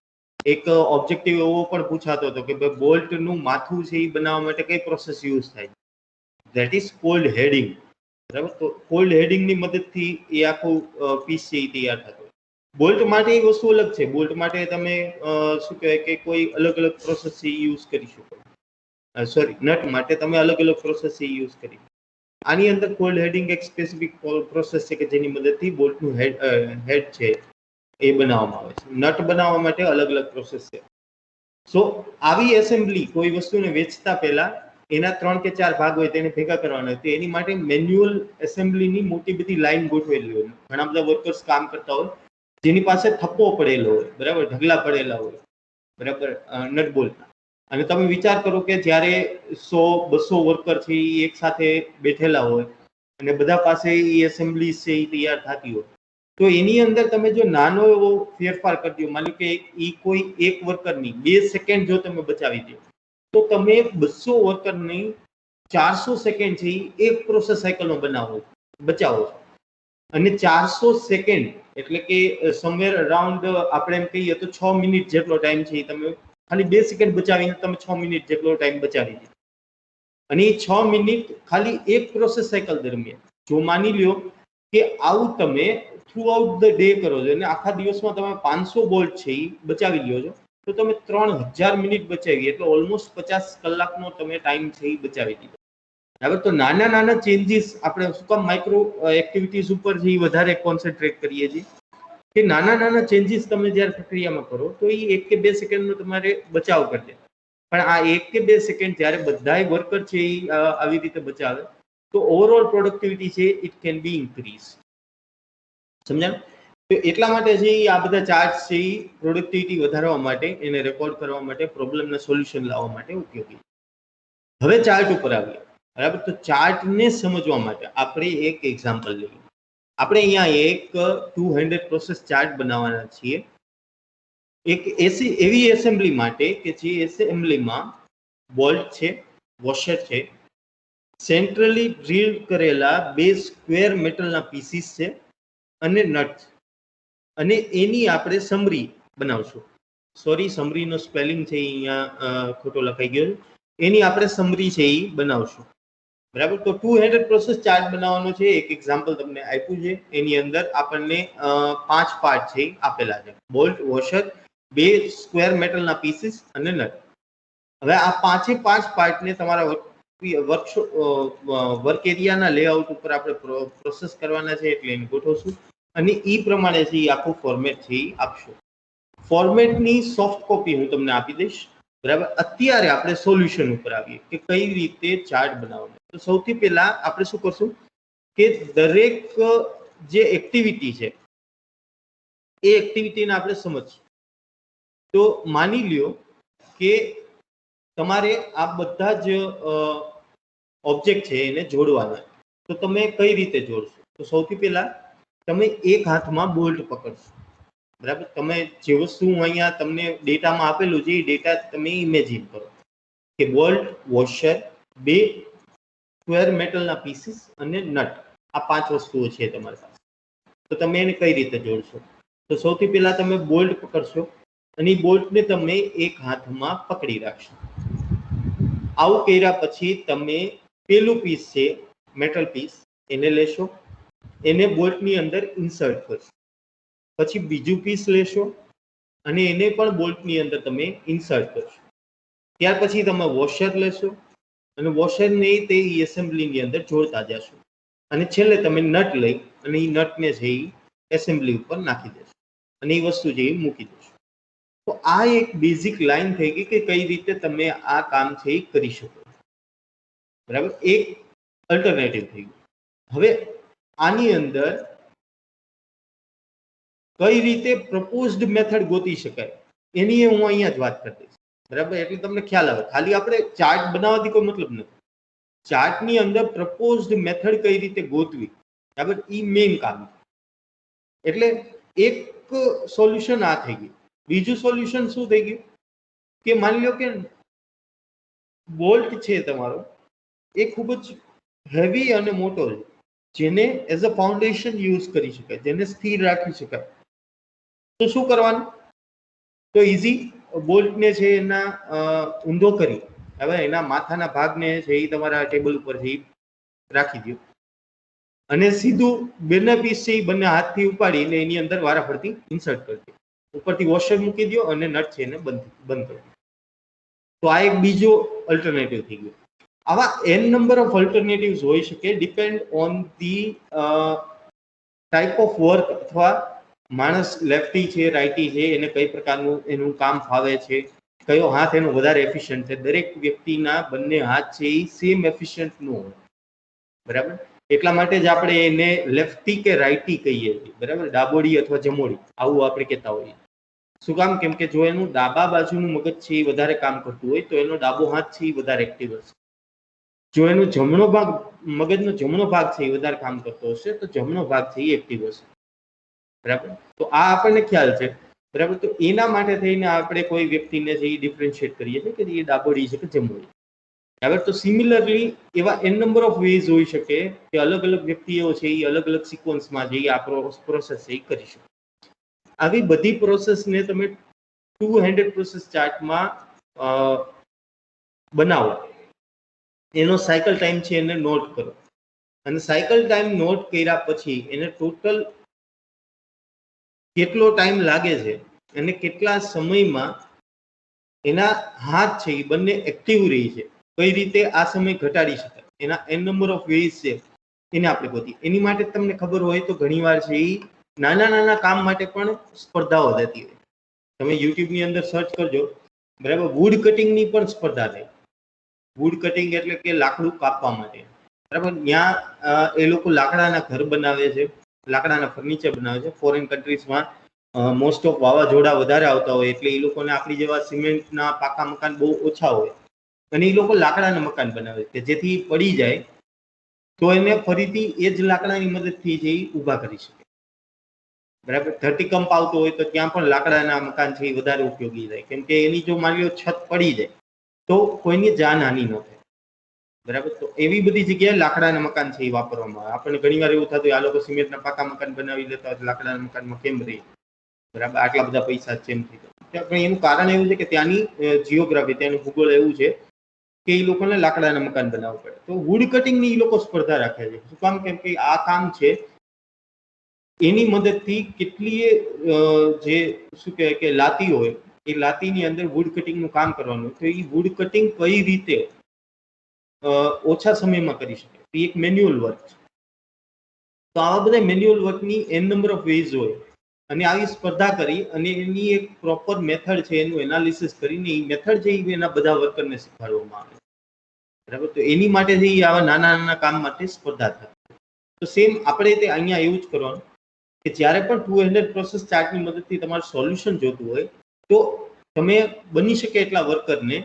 એક ઓબ્જેક્ટિવ એવો પણ પૂછાતો હતો કે ભાઈ બોલ્ટનું માથું છે એ બનાવવા માટે કઈ પ્રોસેસ યુઝ થાય, ધેટ ઇઝ કોલ્ડ હેડિંગ, બરાબર. તો કોલ્ડ હેડિંગની મદદથી એ આખું પીસ છે એ તૈયાર થતો. બોલ્ટ માટે એ વસ્તુ અલગ છે, બોલ્ટ માટે તમે શું કહેવાય કે કોઈ અલગ અલગ પ્રોસેસ છે યુઝ કરી શકો, સોરી નટ માટે તમે અલગ અલગ પ્રોસેસ છે યુઝ કરી. આની અંદર કોલ્ડ હેડિંગ એક સ્પેસિફિક પ્રોસેસ છે કે જેની મદદથી બોલ્ટનું હેડ છે એ બનાવવામાં આવે છે. નટ બનાવવા માટે અલગ અલગ પ્રોસેસ છે. સો આવી એસેમ્બલી કોઈ વસ્તુને વેચતા પહેલા એના 3 કે 4 ભાગ હોય તેને ભેગા કરવાના હોય તો એની માટે મેન્યુઅલ એસેમ્બલીની મોટી બધી લાઈન ગોઠવેલી હોય. ઘણા બધા વર્કર્સ કામ કરતા હોય જેની પાસે થપ્પો પડેલો હોય, બરાબર, ઢગલા પડેલા હોય, બરાબર, નટ બોલ્ટના. અને તમે વિચાર કરો કે જ્યારે 100-200 વર્કર છે એ એક સાથે બેઠેલા હોય અને બધા પાસે એ એસેમ્બલી છે એ તૈયાર થતી હોય તો એની અંદર તમે જો નાનો એવો ફેરફાર કરી દો, માની કે એ કોઈ એક વર્કરની 2 સેકન્ડ જો તમે બચાવી દો તો તમે 200 વર્કરની 400 સેકન્ડ છે એક પ્રોસેસ સાયકલનો બચાવો છો. અને 400 સેકન્ડ એટલે કે સમવેર અરાઉન્ડ આપણે એમ કહીએ તો 6 મિનિટ જેટલો ટાઈમ છે એ તમે ખાલી 2 સેકન્ડ બચાવીને તમે 6 મિનિટ જેટલો ટાઈમ બચાવી દીધો. અને એ 6 મિનિટ ખાલી એક પ્રોસેસ સાયકલ દરમિયાન. જો માની લ્યો કે આવું તમે થ્રુ આઉટ ધ ડે કરો છો અને આખા દિવસમાં તમે 500 બોલ્ટ છે એ બચાવી લ્યો છો તો તમે 3000 મિનિટ બચાવી, એટલે ઓલમોસ્ટ 50 કલાકનો તમે ટાઈમ છે એ બચાવી દીધો, બરાબર. તો નાના નાના ચેન્જીસ આપણે શું કામ માઇક્રો એક્ટિવિટીઝ ઉપર જે વધારે કોન્સન્ટ્રેટ કરીએ છીએ કે નાના નાના ચેન્જીસ તમે જ્યારે પ્રક્રિયામાં કરો તો એ 1 કે 2 સેકન્ડનો તમારે બચાવ કરી દે. પણ આ 1 કે 2 સેકન્ડ જ્યારે બધાય વર્કર છે એ આવી રીતે બચાવે તો ઓવરઓલ પ્રોડક્ટિવિટી છે ઇટ કેન બી ઇન્ક્રીઝ. સમજાયું? તો એટલા માટે છે આ બધા ચાર્ટ છે એ પ્રોડક્ટિવિટી વધારવા માટે, એને રેકોર્ડ કરવા માટે, પ્રોબ્લેમના સોલ્યુશન લાવવા માટે ઉપયોગી. હવે ચાર્ટ ઉપર આવીએ, બરાબર. તો ચાર્ટને સમજવા માટે આપણે એક એક્ઝામ્પલ લઈએ. આપણે અહીંયા એક 200 પ્રોસેસ ચાર્ટ બનાવવાના છીએ એક એવી એસેમ્બલી માટે કે જે એસેમ્બલીમાં બોલ્ટ છે, વોશર છે, સેન્ટ્રલી ડ્રીલ કરેલા 2 સ્ક્વેર મેટલના પીસીસ છે અને નટ, અને એની આપણે સમરી બનાવશું. સોરી, સમરીનો સ્પેલિંગ છે અહીંયા ખોટો લખાઈ ગયો છે. એની આપણે સમરી છે એ બનાવશું, બરાબર. તો 200 પ્રોસેસ ચાર્ટ બનાવવાનો છે. એક એક્ઝામ્પલ તમને આપ્યું છે, એની અંદર આપણને 5 પાર્ટ છે આપેલા છે, બોલ્ટ, વોશર, 2 સ્ક્વેર મેટલના પીસીસ અને નટ. હવે આ 5 પાર્ટને તમારા વર્ક એરિયાના લેઆઉટ ઉપર આપણે પ્રોસેસ કરવાના છે એટલે એને ગોઠવશું અને એ પ્રમાણે છે એ આખું ફોર્મેટ છે એ આપશું. ફોર્મેટની સોફ્ટ કોપી હું તમને આપી દઈશ. બરાબર. અત્યારે આપણે સોલ્યુશન ઉપર આવીએ કે કઈ રીતે ચાર્ટ બનાવવાનો. તો સૌથી પહેલા આપણે શું કરશું કે દરેક જે એક્ટિવિટી છે એ એક્ટિવિટીને આપણે સમજશું. તો માની લ્યો કે તમારે આ બધા જ ઓબ્જેક્ટ છે એને જોડવાના. તો તમે કઈ રીતે જોડશો? તો સૌથી પહેલા તમે એક હાથમાં બોલ્ટ પકડશો. બરાબર. તમે જે વસ્તુ અહીંયા તમને ડેટામાં આપેલું છે એ ડેટા તમે ઇમેજિન કરો કે બોલ્ટ, વોશર, બે સ્ક્વેર મેટલના પીસીસ અને નટ, આ 5 વસ્તુઓ છે તમારી પાસે. તો તમે એને કઈ રીતે જોડશો? તો સૌથી પહેલા તમે બોલ્ટ પકડશો અને બોલ્ટને તમે એક હાથમાં પકડી રાખશો. આવું કર્યા પછી તમે પેલું પીસ છે મેટલ પીસ એને લેશો, એને બોલ્ટની અંદર ઇન્સર્ટ કરશો. પછી બીજું પીસ લેશો અને એને પણ બોલ્ટની અંદર તમે ઇન્સર્ટ કરશો. ત્યાર પછી તમે વોશર લેશો અને વોશરને તે એસેમ્બલીની અંદર જોડતા જશો અને છેલ્લે તમે નટ લઈ અને એ નટને છે એ એસેમ્બલી ઉપર નાખી દેશો અને એ વસ્તુ છે એ મૂકી દેશો. તો આ એક બેઝિક લાઈન થઈ ગઈ કે કઈ રીતે તમે આ કામ છે એ કરી શકો. બરાબર. એક અલ્ટરનેટિવ થઈ ગયું. હવે આની અંદર કઈ રીતે પ્રપોઝડ મેથડ ગોતી શકાય એની હું અહીંયા જ વાત કરી દઈશ. બરાબર. એટલે તમને ખ્યાલ આવે. ખાલી આપણે ચાર્ટ બનાવવાથી કોઈ મતલબ નથી. ચાર્ટની અંદર પ્રપોઝડ મેથડ કઈ રીતે ગોતવી, બરાબર, એ મેઇન કામ. એટલે એક સોલ્યુશન આ થઈ ગયું. બીજું સોલ્યુશન શું થઈ ગયું કે માની લો કે બોલ્ટ છે તમારો એ ખૂબ જ હેવી અને મોટો છે, જેને એઝ અ ફાઉન્ડેશન યુઝ કરી શકાય, જેને સ્થિર રાખી શકાય. તો શું કરવાનું? તો ઇઝી. બોલ્ટને છે એના ઊંધો કરી હવે એના માથાના ભાગને છે એ તમારા ટેબલ ઉપર છે રાખી દો અને સીધું બંને પીસ છે એ બંને હાથથી ઉપાડીને એની અંદર વારાફરતી ઇન્સર્ટ કરી દો. ઉપરથી વોશર મૂકી દો અને નટ છે એને બંધ કરી દો. તો આ એક બીજો અલ્ટરનેટિવ થઈ ગયો. આવા n નંબર ઓફ અલ્ટરનેટિવ્સ હોઈ શકે, depend on the type of work, અથવા માણસ લેફ્ટી છે, રાઇટી છે, એને કઈ પ્રકારનું એનું કામ ફાવે છે, કયો હાથ એનો વધારે એફિશિયન્ટ છે. દરેક વ્યક્તિના બંને હાથ છે એ સેમ એફિશિયન્ટ ન હોય. બરાબર. એટલા માટે જ આપણે એને લેફ્ટી કે રાઇટી કહીએ છીએ. બરાબર. ડાબોડી અથવા જમોડી આવું આપણે કહેતા હોઈએ. શું કામ? કેમ કે જો એનું ડાબા બાજુનું મગજ છે એ વધારે કામ કરતું હોય તો એનો ડાબો હાથ છે એ વધારે એક્ટિવ હશે. જો એનો જમણો ભાગ, મગજનો જમણો ભાગ છે એ વધારે કામ કરતો હશે તો જમણો ભાગ છે એ એક્ટિવ હશે. બરાબર. તો આ આપણને ખ્યાલ છે. બરાબર. તો એના માટે થઈને આપણે કોઈ વ્યક્તિને જે ડિફરન્શિએટ કરીએ છીએ કે એ ડાબોડી છે કે જમોડી. બરાબર. તો સિમિલરલી એવા n નંબર ઓફ વેઝ હોઈ શકે કે અલગ અલગ વ્યક્તિઓ છે એ અલગ અલગ સિક્વન્સમાં જે આ પ્રોસેસ છે એ કરી શકે. આવી બધી પ્રોસેસને તમે 200 પ્રોસેસ ચાર્ટમાં બનાવો. એનો સાયકલ ટાઈમ છે એને નોટ કરો અને સાયકલ ટાઈમ નોટ કર્યા પછી એને ટોટલ કેટલો ટાઈમ લાગે છે અને કેટલા સમયમાં એના હાથ છે એ બંને એક્ટિવ રહી છે, કઈ રીતે આ સમય ઘટાડી શકાય, એના n નંબર ઓફ વેઝ છે એને આપણે ગોતી. એની માટે તમને ખબર હોય તો ઘણીવાર છે એ નાના નાના કામ માટે પણ સ્પર્ધાઓ થતી હોય. તમે યુટ્યુબની અંદર સર્ચ કરજો. બરાબર. વુડ કટિંગની પણ સ્પર્ધા થાય. વુડ કટિંગ એટલે કે લાકડું કાપવા માટે. બરાબર. ત્યાં એ લોકો લાકડાના ઘર બનાવે છે, લાકડાના ફર્નિચર બનાવે છે. ફોરેન કન્ટ્રીઝમાં મોસ્ટ ઓફ વાવાઝોડા વધારે આવતા હોય એટલે એ લોકોને આપણી જેવા સિમેન્ટના પાકા મકાન બહુ ઓછા હોય અને એ લોકો લાકડાના મકાન બનાવે છે જેથી પડી જાય તો એને ફરીથી એ જ લાકડાની મદદથી જે ઊભા કરી શકે. બરાબર. ધરતીકંપ આવતો હોય તો ત્યાં પણ લાકડાના મકાન છે એ વધારે ઉપયોગી થાય, કેમ કે એની જો માની લો છત પડી જાય તો કોઈની જાનહાનિ ન થાય. બરાબર. તો એવી બધી જગ્યાએ લાકડાના મકાન છે એ વાપરવામાં આવે. આપણને ઘણીવાર એવું થતું આ લોકો સિમેન્ટના પાકા મકાન બનાવી લેતા હોય લાકડાના મકાનમાં કેમ રહે? બરાબર. આટલા બધા પૈસા છે એમ થઈ જાય. પણ એનું કારણ એવું છે કે ત્યાંની જીઓગ્રાફી, ત્યાંનું ભૂગોળ એવું છે કે એ લોકોને લાકડાના મકાન બનાવવું પડે. તો વુડ કટિંગની એ લોકો સ્પર્ધા રાખે છે. શું કામ? કેમ કે આ કામ છે એની મદદથી કેટલીય જે શું કહેવાય કે લાતી હોય એ લાતીની અંદર વુડ કટિંગનું કામ કરવાનું, તો એ વુડ કટિંગ કઈ રીતે ઓછા સમયમાં કરી શકે એ એક મેન્યુઅલ વર્ક છે. તો આવા બધા મેન્યુઅલ વર્કની n નંબર ઓફ વેઝ હોય અને આવી સ્પર્ધા કરી અને એની એક પ્રોપર મેથડ છે, એનું એનાલિસિસ કરીને એ મેથડ છે એ એના બધા વર્કરને શીખવાડવામાં આવે, બરાબર. તો એની માટે જે આવા નાના નાના કામ માટે સ્પર્ધા થાય. તો સેમ આપણે તે અહીંયા એવું જ કરવાનું કે જ્યારે પણ 200 પ્રોસેસ ચાર્ટની મદદથી તમારું સોલ્યુશન જોતું હોય તો તમે બની શકે એટલા વર્કરને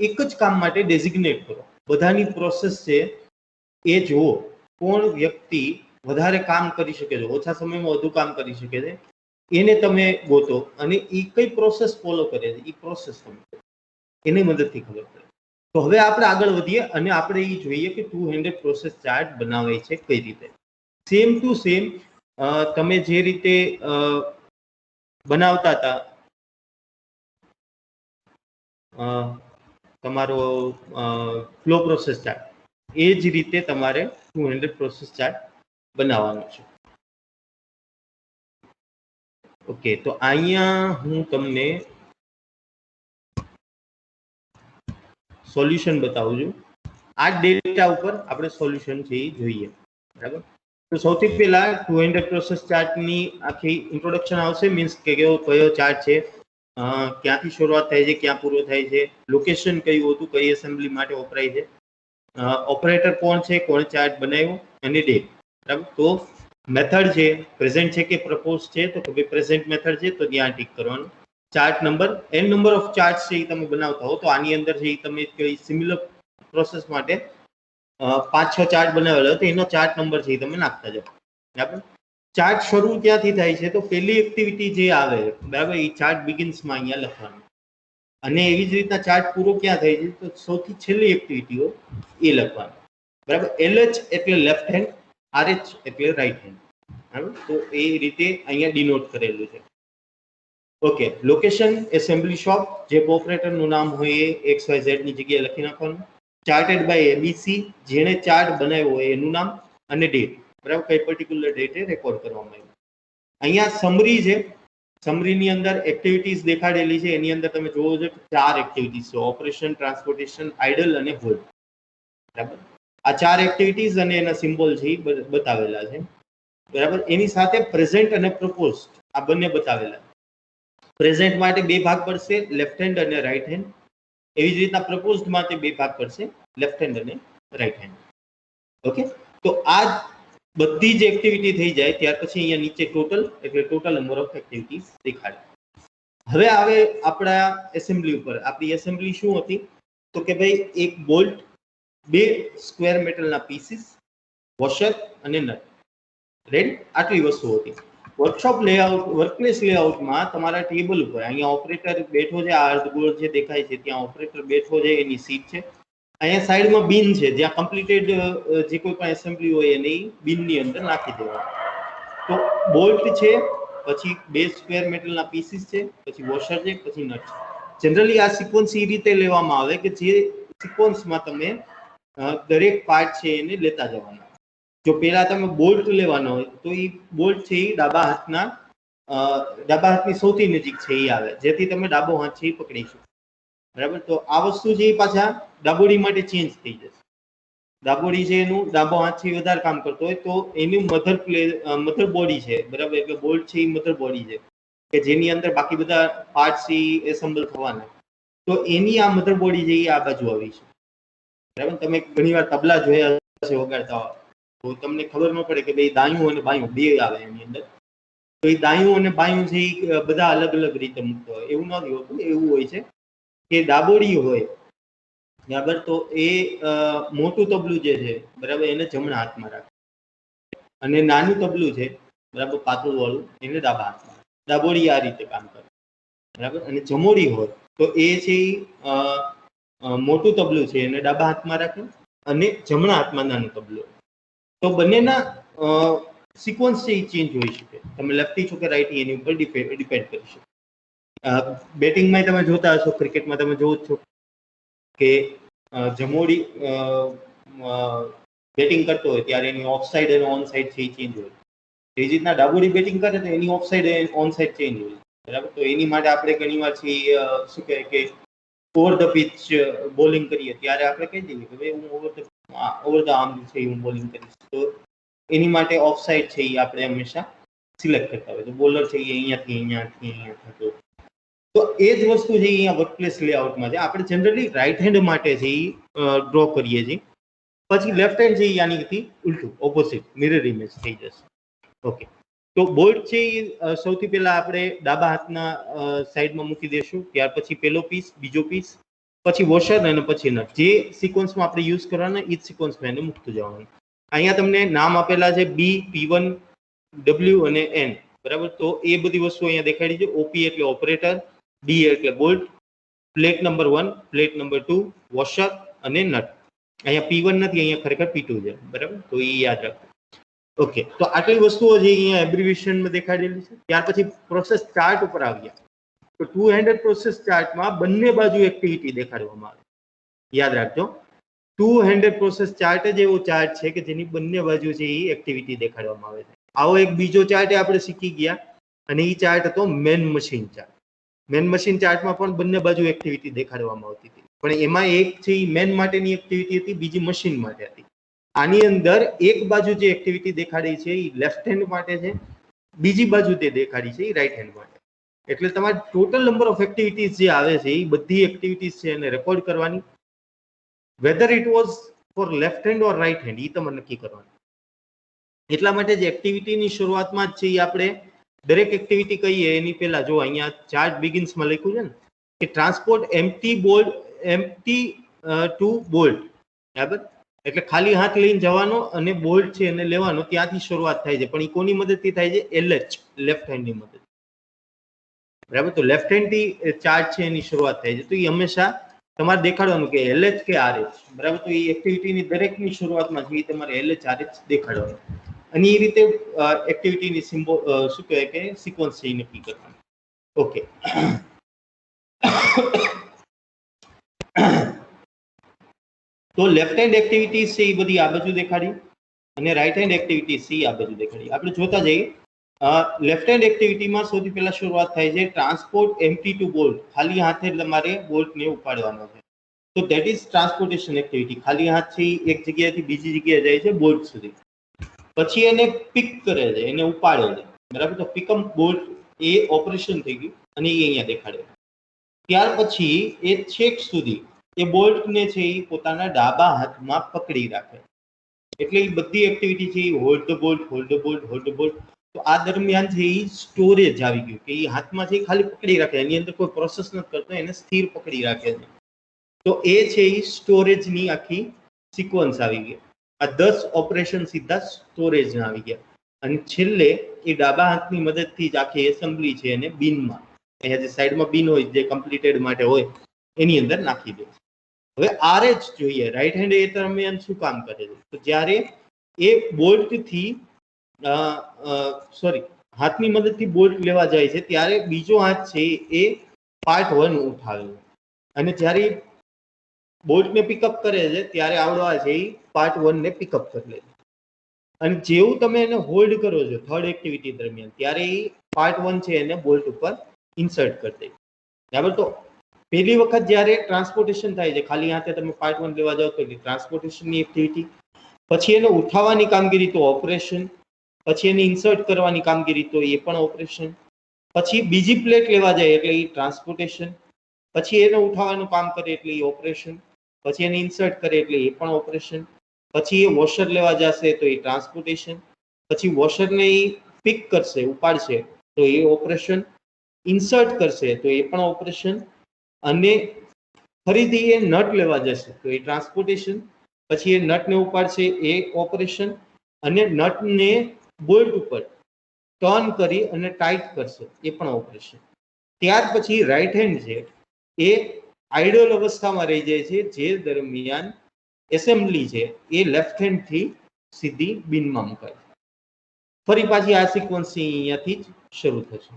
એક જ કામ માટે ડેઝિગ્નેટ કરો. બધાની પ્રોસેસ છે એ જુઓ, કોણ વ્યક્તિ વધારે કામ કરી શકે છે, ઓછા સમયમાં વધુ કામ કરી શકે છે, એને તમે ગોતો અને એ કઈ પ્રોસેસ ફોલો કરે છે એ પ્રોસેસ તમે એની મદદથી ખબર પડે. તો હવે આપણે આગળ વધીએ અને આપણે એ જોઈએ કે 200 પ્રોસેસ ચાર્ટ બનાવે છે કઈ રીતે. સેમ ટુ સેમ તમે જે રીતે બનાવતા હતા તમારો ફ્લો પ્રોસેસ ચાર્ટ, એ જ રીતે તમારે 200 પ્રોસેસ ચાર્ટ બનાવવાનો છે. ઓકે, તો અહીંયા હું તમને સોલ્યુશન બતાવું છું. આ ડેટા ઉપર આપણે સોલ્યુશન છે એ જોઈએ, બરાબર. તો સૌથી પહેલા 200 પ્રોસેસ ચાર્ટની આખી ઇન્ટ્રોડક્શન આવશે, મીન્સ કે કયો ચાર્ટ છે, ક્યાંથી શરૂઆત થાય છે, ક્યાં પૂરો થાય છે, લોકેશન કયું હતું, કઈ એસેમ્બલી માટે વપરાય છે, ઓપરેટર કોણ છે, કોણ ચાર્ટ બનાવ્યો અને ડેટ, બરાબર. તો મેથડ છે પ્રેઝન્ટ છે કે પ્રપોઝ છે, તો કે પ્રેઝન્ટ મેથડ છે તો ત્યાં ટીક કરવાનું. Chart number, n number of chart છે એ તમે બનાવતા હો તો આની અંદર છે તમે કોઈ સિમિલર પ્રોસેસ માટે 5-6 ચાર્ટ બનાવેલા તો એનો ચાર્ટ નંબર છે એ તમે નાખતા જાઓ, બરાબર. ચાર્ટ શરૂ ક્યાંથી થાય છે તો પહેલી એક્ટિવિટી જે આવે, બરાબર, એ ચાર્ટ બિગિન્સમાં અહીંયા લખવાનું. અને એવી જ રીતના ચાર્ટ પૂરો ક્યાં થાય છે તો સૌથી છેલ્લી એક્ટિવિટીઓ એ લખવાનું, બરાબર. LH એટલે લેફ્ટ હેન્ડ, RH એટલે રાઈટ હેન્ડ, બરાબર. તો એ રીતે અહીંયા ડિનોટ કરેલું છે. ઓકે, લોકેશન એસેમ્બલી શોપ, જે ઓપરેટરનું નામ હોય એ XYZ ની જગ્યાએ લખી નાખવાનું. ચાર્ટેડ બાય ABC, જેણે ચાર્ટ બનાવ્યો હોય એનું નામ અને ડેટ, બરાબર, કઈ પર્ટિક્યુલર ડેટે રેકોર્ડ કરવામાં આવ્યું. અહીંયા સમરી છે, સમરીની અંદર એક્ટિવિટીઝ દેખાડેલી છે, એની અંદર તમે જોવો છો 4 એક્ટિવિટીઝ છે, ઓપરેશન, ટ્રાન્સપોર્ટેશન, આઇડલ અને હોલ્ડ, બરાબર. આ 4 એક્ટિવિટીઝ અને એના સિમ્બોલ છે એ બતાવેલા છે, બરાબર. એની સાથે પ્રેઝન્ટ અને પ્રપોઝ આ બંને બતાવેલા. પ્રેઝન્ટ માટે 2 ભાગ પડશે, લેફ્ટ હેન્ડ અને રાઈટ હેન્ડ. એવી જ રીતના પ્રપોઝડ માટે 2 ભાગ પડશે, લેફ્ટ હેન્ડ અને રાઈટ હેન્ડ. ઓકે, તો આ બધી જ એક્ટિવિટી થઈ જાય ત્યાર પછી અહીંયા નીચે ટોટલ એટલે ટોટલ નંબર ઓફ એક્ટિવિટીઝ દેખાડે. હવે આવે આપણા એસેમ્બલી ઉપર. આપણી એસેમ્બલી શું હતી તો કે ભાઈ એક બોલ્ટ, 2 સ્ક્વેર મેટલના પીસીસ, વોશર અને નટ, રેડી, આટલી વસ્તુ હતી. વર્કશોપ લેઆઉટ, વર્કપ્લેસ લેઆઉટમાં તમારા ટેબલ ઉપર અહીંયા ઓપરેટર બેઠો છે, આ અર્ધગોળ જે દેખાય છે ત્યાં ઓપરેટર બેઠો છે, એની સીટ છે. અહીંયા સાઈડમાં બિન છે, જ્યાં કમ્પ્લીટેડ જે કોઈ પણ એસેમ્બલી હોય એની બિનની અંદર નાખી દેવાનું. તો બોલ્ટ છે, પછી 2 સ્ક્વેર મેટલના પીસીસ છે, પછી વોશર છે, પછી નટ છે. જનરલી આ સિક્વન્સ એ રીતે લેવામાં આવે કે જે સિક્વન્સમાં તમે દરેક પાર્ટ છે એને લેતા જવાના. જો પહેલા તમે બોલ્ટ લેવાનો હોય તો એ બોલ્ટ છે એ ડાબા હાથની સૌથી નજીક છે એ આવે, જેથી તમે ડાબો હાથ છે એ પકડી શકો, બરાબર. તો આ વસ્તુ છે એ પાછા ડાબોડી માટે ચેન્જ થઈ જશે. ડાબોડી છે એનું ડાબો હાથ છે વધારે કામ કરતો હોય તો એની મધર બોડી છે, બરાબર, એટલે બોલ્ટ છે એ મધર બોડી છે કે જેની અંદર બાકી બધા પાર્ટ છે એસેમ્બલ થવાના. તો એની આ મધર બોડી છે એ આ બાજુ આવી છે, બરાબર. તમે ઘણીવાર તબલા જોયા હશે વગાડતા હોય તો તમને ખબર ન પડે કે ભાઈ દાયું અને બાયું બે આવે એની અંદર. તો એ દાયું અને બાયું છે એ બધા અલગ અલગ રીતે મૂકતા હોય, એવું નથી હોતું. એવું હોય છે કે ડાબોડી હોય, બરાબર, તો એ મોટું તબલું જે છે, બરાબર, એને જમણા હાથમાં રાખે અને નાનું તબલું છે, બરાબર, પાતળું વાળું, એને ડાબા હાથમાં. ડાબોડી આ રીતે કામ કરે, બરાબર. અને જમોડી હોય તો એ છે મોટું તબલું છે એને ડાબા હાથમાં રાખે અને જમણા હાથમાં નાનું તબલું. તો બંનેના સિક્વન્સ છે એ ચેન્જ હોઈ શકે. તમે લેફ્ટી છો કે રાઈટી એની ઉપર ડિપેન્ડ કરી શકે. બેટિંગમાં તમે જોતા હશો, ક્રિકેટમાં તમે જોવો છો કે જમોડી બેટિંગ કરતો હોય ત્યારે એની ઓફ સાઈડ અને ઓન સાઈડ છે એ ચેન્જ હોય. એ રીતના ડાબોડી બેટિંગ કરે તો એની ઓફ સાઈડ અને ઓન સાઈડ ચેન્જ હોય, બરાબર. તો એની માટે આપણે ઘણીવાર છે શું કહેવાય કે ઓવર ધ પિચ બોલિંગ કરીએ ત્યારે આપણે કહી દઈએ કે ભાઈ હું ઓવર ધ આર્મ છે હું બોલિંગ કરીશ. તો એની માટે ઓફ સાઈડ છે એ આપણે હંમેશા સિલેક્ટ કરતા હોય. તો બોલર છે એ અહીંયાથી અહીંયા થતો. તો એ જ વસ્તુ છે અહીંયા વર્કપ્લેસ લેઆઉટમાં છે. આપણે જનરલી રાઈટ હેન્ડ માટે છે એ ડ્રો કરીએ છીએ. પછી લેફ્ટ હેન્ડ છે એ આનીથી ઉલટું ઓપોઝિટ મિરર ઇમેજ થઈ જશે. ઓકે, તો બોલ્ટ છે એ સૌથી પહેલા આપણે ડાબા હાથના સાઈડમાં મૂકી દેશું. ત્યાર પછી પેલો પીસ, બીજો પીસ, પછી વોશર અને પછી નટ. જે સિક્વન્સમાં આપણે યુઝ કરવાના એ જ સિક્વન્સમાં એને મૂકતું જવાનું. અહીંયા તમને નામ આપેલા છે બી, P1, W અને N, બરાબર. તો એ બધી વસ્તુ અહીંયા દેખાડી છે. ઓપી એટલે ઓપરેટર, ડી એટલે bolt, plate number 1, plate number 2, washer અને નટ. અહીંયા P1 નથી, અહીંયા ખરેખર P2 છે, બરાબર. તો એ યાદ રાખો. ઓકે, તો આટલી વસ્તુઓ જે અહીંયા એબ્રિવિએશનમાં દેખાડેલી છે. ત્યાર પછી પ્રોસેસ ચાર્ટ ઉપર આવ્યા. તો 200 પ્રોસેસ ચાર્ટમાં બંને બાજુ એક્ટિવિટી દેખાડવામાં આવે. યાદ રાખજો, 200 પ્રોસેસ ચાર્ટ જ એવો ચાર્ટ છે કે જેની બંને બાજુ છે એ એક્ટિવિટી દેખાડવામાં આવે છે. આવો એક બીજો ચાર્ટ આપણે શીખી ગયા અને એ ચાર્ટ હતો man machine chart. Man machine ચાર્ટમાં પણ બંને બાજુ એક્ટિવિટી દેખાડવામાં આવતી હતી, પણ એમાં એક છે એ મેન માટેની એક્ટિવિટી હતી, બીજી મશીન માટે હતી. આની અંદર એક બાજુ જે એક્ટિવિટી દેખાડી છે એ લેફ્ટ હેન્ડ માટે છે, બીજી બાજુ તે દેખાડી છે એ રાઈટ હેન્ડ માટે. એટલે તમારે ટોટલ નંબર ઓફ એક્ટિવિટીઝ જે આવે છે એ બધી એક્ટિવિટીઝ છે એને રેકોર્ડ કરવાની. Whether it was for left hand or right hand એ તમારે નક્કી કરવાનું. એટલા માટે જ એક્ટિવિટીની શરૂઆતમાં જ છે એ આપણે દરેક એક્ટિવિટી કહીએ એની પહેલા જો અહીંયા ચાર્ટ બિગિન્સમાં લખ્યું છે ને કે ટ્રાન્સપોર્ટ એમ્પ્ટી ટુ બોલ્ટ, બરાબર. એટલે ખાલી હાથ લઈને જવાનો અને બોલ્ટ છે એને લેવાનો, ત્યાંથી શરૂઆત થાય છે. પણ એ કોની મદદથી થાય છે? LH, લેફ્ટ હેન્ડની મદદ, બરાબર. તો લેફ્ટ હેન્ડથી ચાર્જ છે એની શરૂઆત થાય છે. તો એ હંમેશા તમારે દેખાડવાનું કે LH કે RH, બરાબર. તો એ એક્ટિવિટીની દરેકની શરૂઆતમાં છે એ તમારે LH RH દેખાડવાનું અને એ રીતે એક્ટિવિટીની સિમ્બોલ શું કહેવાય કે સિક્વન્સ છે એ નક્કી કરવાનું. ઓકે, તો લેફ્ટ હેન્ડ એક્ટિવિટીઝ છે એ બધી આ બાજુ દેખાડી અને રાઈટ હેન્ડ એક્ટિવિટીઝ છે એ આ બાજુ દેખાડી. આપણે જોતા જઈએ. લેફ્ટ હેન્ડ એક્ટિવિટીમાં સૌથી પહેલા શરૂઆત થાય છે ટ્રાન્સપોર્ટ એમ્પ્ટી ટુ બોલ્ટ. ખાલી હાથે તમારે બોલ્ટને ઉપાડવાનો છે. તો ધેટ ઇઝ ટ્રાન્સપોર્ટેશન એક્ટિવિટી. ખાલી હાથથી એક જગ્યાએથી બીજી જગ્યાએ જાય છે બોલ્ટ સુધી. પછી એને પિક કરે છે, એને ઉપાડે છે, બરાબર. તો પિકઅપ બોલ્ટ એ ઓપરેશન થઈ ગયું અને એ અહીંયા દેખાડે. ત્યાર પછી એ છેક સુધી એ બોલ્ટને છે એ પોતાના ડાબા હાથમાં પકડી રાખે. એટલે એ બધી એક્ટિવિટી છે એ hold the bolt, hold the bolt, hold the bolt. તો આ દરમિયાન છે એ સ્ટોરેજ આવી ગયું કે એ હાથમાં છે ખાલી પકડી રાખે, એની અંદર કોઈ પ્રોસેસ નથી કરતો, એને સ્થિર પકડી રાખે છે. તો એ છે એ સ્ટોરેજની આખી સિક્વન્સ આવી ગઈ. આ 10 ઓપરેશન સીધા સ્ટોરેજના આવી ગયા અને છેલ્લે એ ડાબા હાથની મદદથી જ આખી એસેમ્બલી છે એને બિનમાં, અહીંયા જે સાઈડમાં બિન હોય જે કમ્પ્લીટેડ માટે હોય એની અંદર નાખી દે. હવે RH જોઈએ, રાઈટ હેન્ડ એ દરમિયાન શું કામ કરે છે? તો જ્યારે એ બોલ્ટથી હાથની મદદથી બોલ્ટ લેવા જાય છે ત્યારે બીજો હાથ છે એ પાર્ટ 1 ઉઠાવે અને જ્યારે બોલ્ટને પિકઅપ કરે છે ત્યારે આવડો છે એ પાર્ટ 1 ને પિકઅપ કરી લે. અને જેવું તમે એને હોલ્ડ કરો છો થર્ડ એક્ટિવિટી દરમિયાન ત્યારે એ પાર્ટ 1 છે એને બોલ્ટ ઉપર ઇન્સર્ટ કરી દે, બરાબર. તો પહેલી વખત જ્યારે ટ્રાન્સપોર્ટેશન થાય છે, ખાલી હાથે તમે પાર્ટ 1 લેવા જાઓ તો ટ્રાન્સપોર્ટેશનની એક્ટિવિટી, પછી એને ઉઠાવવાની કામગીરી તો ઓપરેશન, પછી એને ઇન્સર્ટ કરવાની કામગીરી તો એ પણ ઓપરેશન, પછી બીજી પ્લેટ લેવા જાય એટલે એ ટ્રાન્સપોર્ટેશન, પછી એને ઉઠાવવાનું કામ કરે એટલે એ ઓપરેશન, પછી એને ઇન્સર્ટ કરે એટલે એ પણ ઓપરેશન, પછી એ વોશર લેવા જશે તો એ ટ્રાન્સપોર્ટેશન, પછી વોશરને એ પિક કરશે, ઉપાડશે તો એ ઓપરેશન, ઇન્સર્ટ કરશે તો એ પણ ઓપરેશન, અને ફરીથી એ નટ લેવા જશે તો એ ટ્રાન્સપોર્ટેશન, પછી એ નટને ઉપાડશે એ ઓપરેશન, અને નટને બોલ્ટ ઉપર ટર્ન કરી અને ટાઈટ કરશે એ પણ ઓપરેશન. ત્યાર પછી રાઈટ હેન્ડ છે એ આઈડલ અવસ્થામાં રહી જાય છે, જે દરમિયાન એસેમ્બલી છે એ લેફ્ટ હેન્ડથી સીધી બિનમાં મુકાય. ફરી પાછી આ સિક્વન્સ અહીંયાથી જ શરૂ થશે.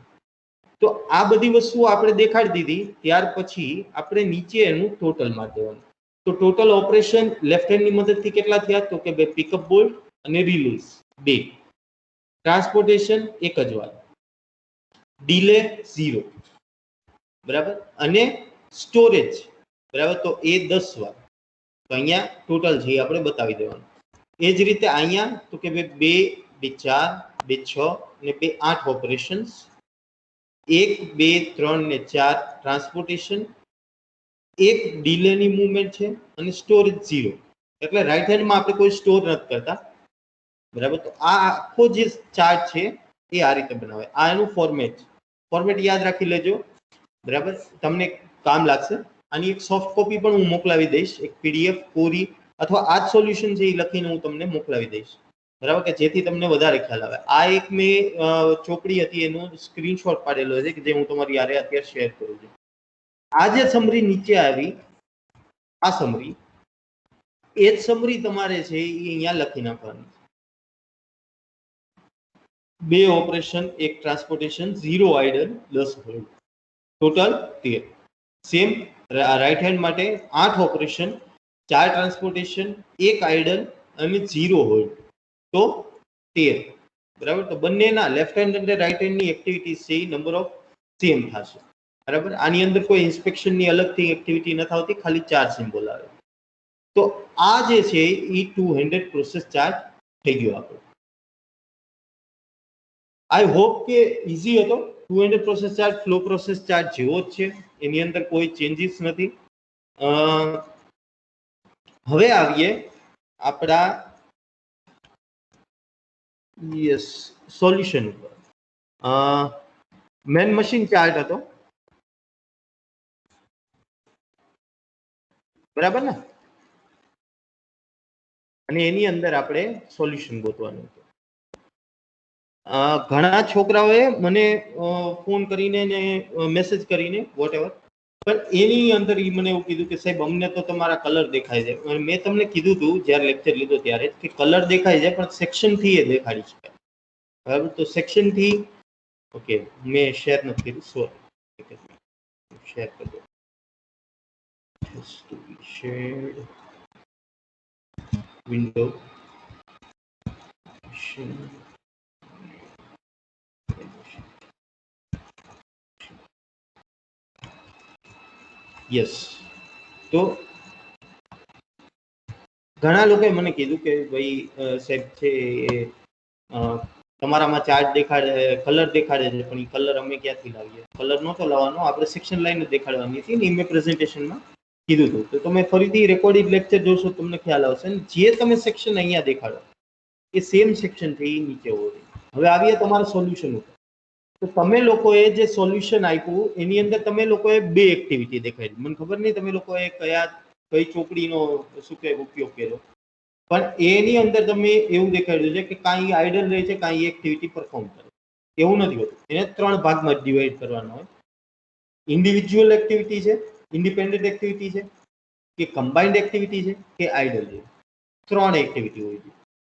તો આ બધી વસ્તુઓ આપણે દેખાડી દીધી. ત્યાર પછી આપણે નીચે એનું ટોટલ મારી દેવાનું. તો ટોટલ ઓપરેશન લેફ્ટ હેન્ડની મદદથી કેટલા થયા? તો કે બે પિકઅપ બોલ્ટ અને રિલીઝ 2, ટ્રાન્સપોર્ટેશન 1 જ વાર, ડીલે 0, બરાબર, અને સ્ટોરેજ, બરાબર, તો એ 10 વાર. તો અહીંયા ટોટલ છે આપણે બતાવી દેવાનું. એ જ રીતે અહીંયા તો કે 2, 4, 2 6 ને 2 8 ઓપરેશન્સ, 1 2 3 ને 4 ટ્રાન્સપોર્ટેશન, 1 ડિલેની મૂવમેન્ટ છે અને સ્ટોરેજ 0. એટલે રાઈટ હેન્ડમાં આપણે કોઈ સ્ટોર નથી કરતા, બરાબર. તો આ આખો જે ચાર્ટ છે એ આ રીતે બનાવે. આ એનું ફોર્મેટ યાદ રાખી લેજો, બરાબર, તમને કામ લાગશે. આની એક સોફ્ટ કોપી પણ હું મોકલાવી દઈશ, એક પીડીએફ કોરી અથવા આ જ સોલ્યુશન છે એ લખીને હું તમને મોકલાવી દઈશ, બરાબર, કે જેથી તમને વધારે ખ્યાલ આવે. આ એક મેં ચોપડી હતી એનો સ્ક્રીનશોટ પાડેલો છે કે જે હું તમારી યારે અત્યારે શેર કરું છું. આ જે સમરી નીચે આવી, આ સમરી, એ જ સમરી તમારે છે એ અહીંયા લખી નાખવાની. 2 operation, 1 transportation, 0 idle, 10 hold, total 13. Same right hand માટે 8 ઓપરેશન, 4 ટ્રાન્સપોર્ટેશન, 1 આઇડલ અને 0 હોલ્ડ, તો 13, બરાબર. તો બંનેના લેફ્ટ હેન્ડ અને રાઈટ હેન્ડની એક્ટિવિટીઝ છે એ નંબર ઓફ સેમ થશે, બરાબર. આની અંદર કોઈ ઇન્સ્પેક્શનની અલગથી એક્ટિવિટી નથી આવતી, ખાલી 4 સિમ્બોલ આવે. તો આ જે છે એ 2 હેન્ડેડ પ્રોસેસ ચાર્ટ થઈ ગયો આપણો. આઈ હોપ કે ઈઝી હતો. 2 handed process chart flow process chart જેવો જ છે, એની અંદર કોઈ ચેન્જીસ નથી. હવે આવીએ આપણા સોલ્યુશન ઉપર. મેન મશીન ચાર્ટ હતો, બરાબર ને, અને એની અંદર આપણે સોલ્યુશન ગોતવાનું હતું. ઘણા છોકરાઓએ મને ફોન કરીને ને મેસેજ કરીને વોટએવર, પણ એની અંદર મને એવું કીધું કે સાહેબ અમને તો તમારા કલર દેખાય છે. મેં તમને કીધું હતું જ્યારે લેક્ચર લીધો ત્યારે કે કલર દેખાય છે પણ સેક્શન થી એ દેખાડી શકાય, બરાબર. તો સેક્શન થી, ઓકે, મેં શેર નથી કર્યું, સોરી, શેર કરી દો. Share window yes. તો ઘણા લોકોએ મને કીધું કે ભાઈ સાહેબ છે તમારામાં ચાર્ટ દેખાડે, કલર દેખાડે છે, પણ એ કલર અમે ક્યાંથી લાવીએ? કલર નહોતો લાવવાનો, આપણે સેક્શન લાઈન જ દેખાડવાની હતી ને, મેં પ્રેઝન્ટેશનમાં કીધું હતું. તો તમે ફરીથી રેકોર્ડિંગ લેક્ચર જોશો તમને ખ્યાલ આવશે. જે તમે સેક્શન અહીંયા દેખાડો એ સેમ સેક્શન થી નીચે હોવો જોઈએ. હવે આવીએ તમારા સોલ્યુશન ઉપર. તો તમે લોકોએ જે સોલ્યુશન આપ્યું એની અંદર તમે લોકોએ 2 એક્ટિવિટી દેખાડી. મને ખબર નહીં તમે લોકોએ કઈ ચોપડીનો શું કે ઉપયોગ કર્યો, પણ એની અંદર તમે એવું દેખાડ્યું છે કે કાંઈ આઇડલ રહે છે, કાંઈ એક્ટિવિટી પરફોર્મ કરે. એવું નથી હોતું. એને 3 ભાગમાં ડિવાઈડ કરવાનો હોય. ઇન્ડિવિજ્યુઅલ એક્ટિવિટી છે, ઇન્ડિપેન્ડન્ટ એક્ટિવિટી છે, કે કમ્બાઇન્ડ એક્ટિવિટી છે, કે આઇડલ છે. 3 એક્ટિવિટી હોય છે.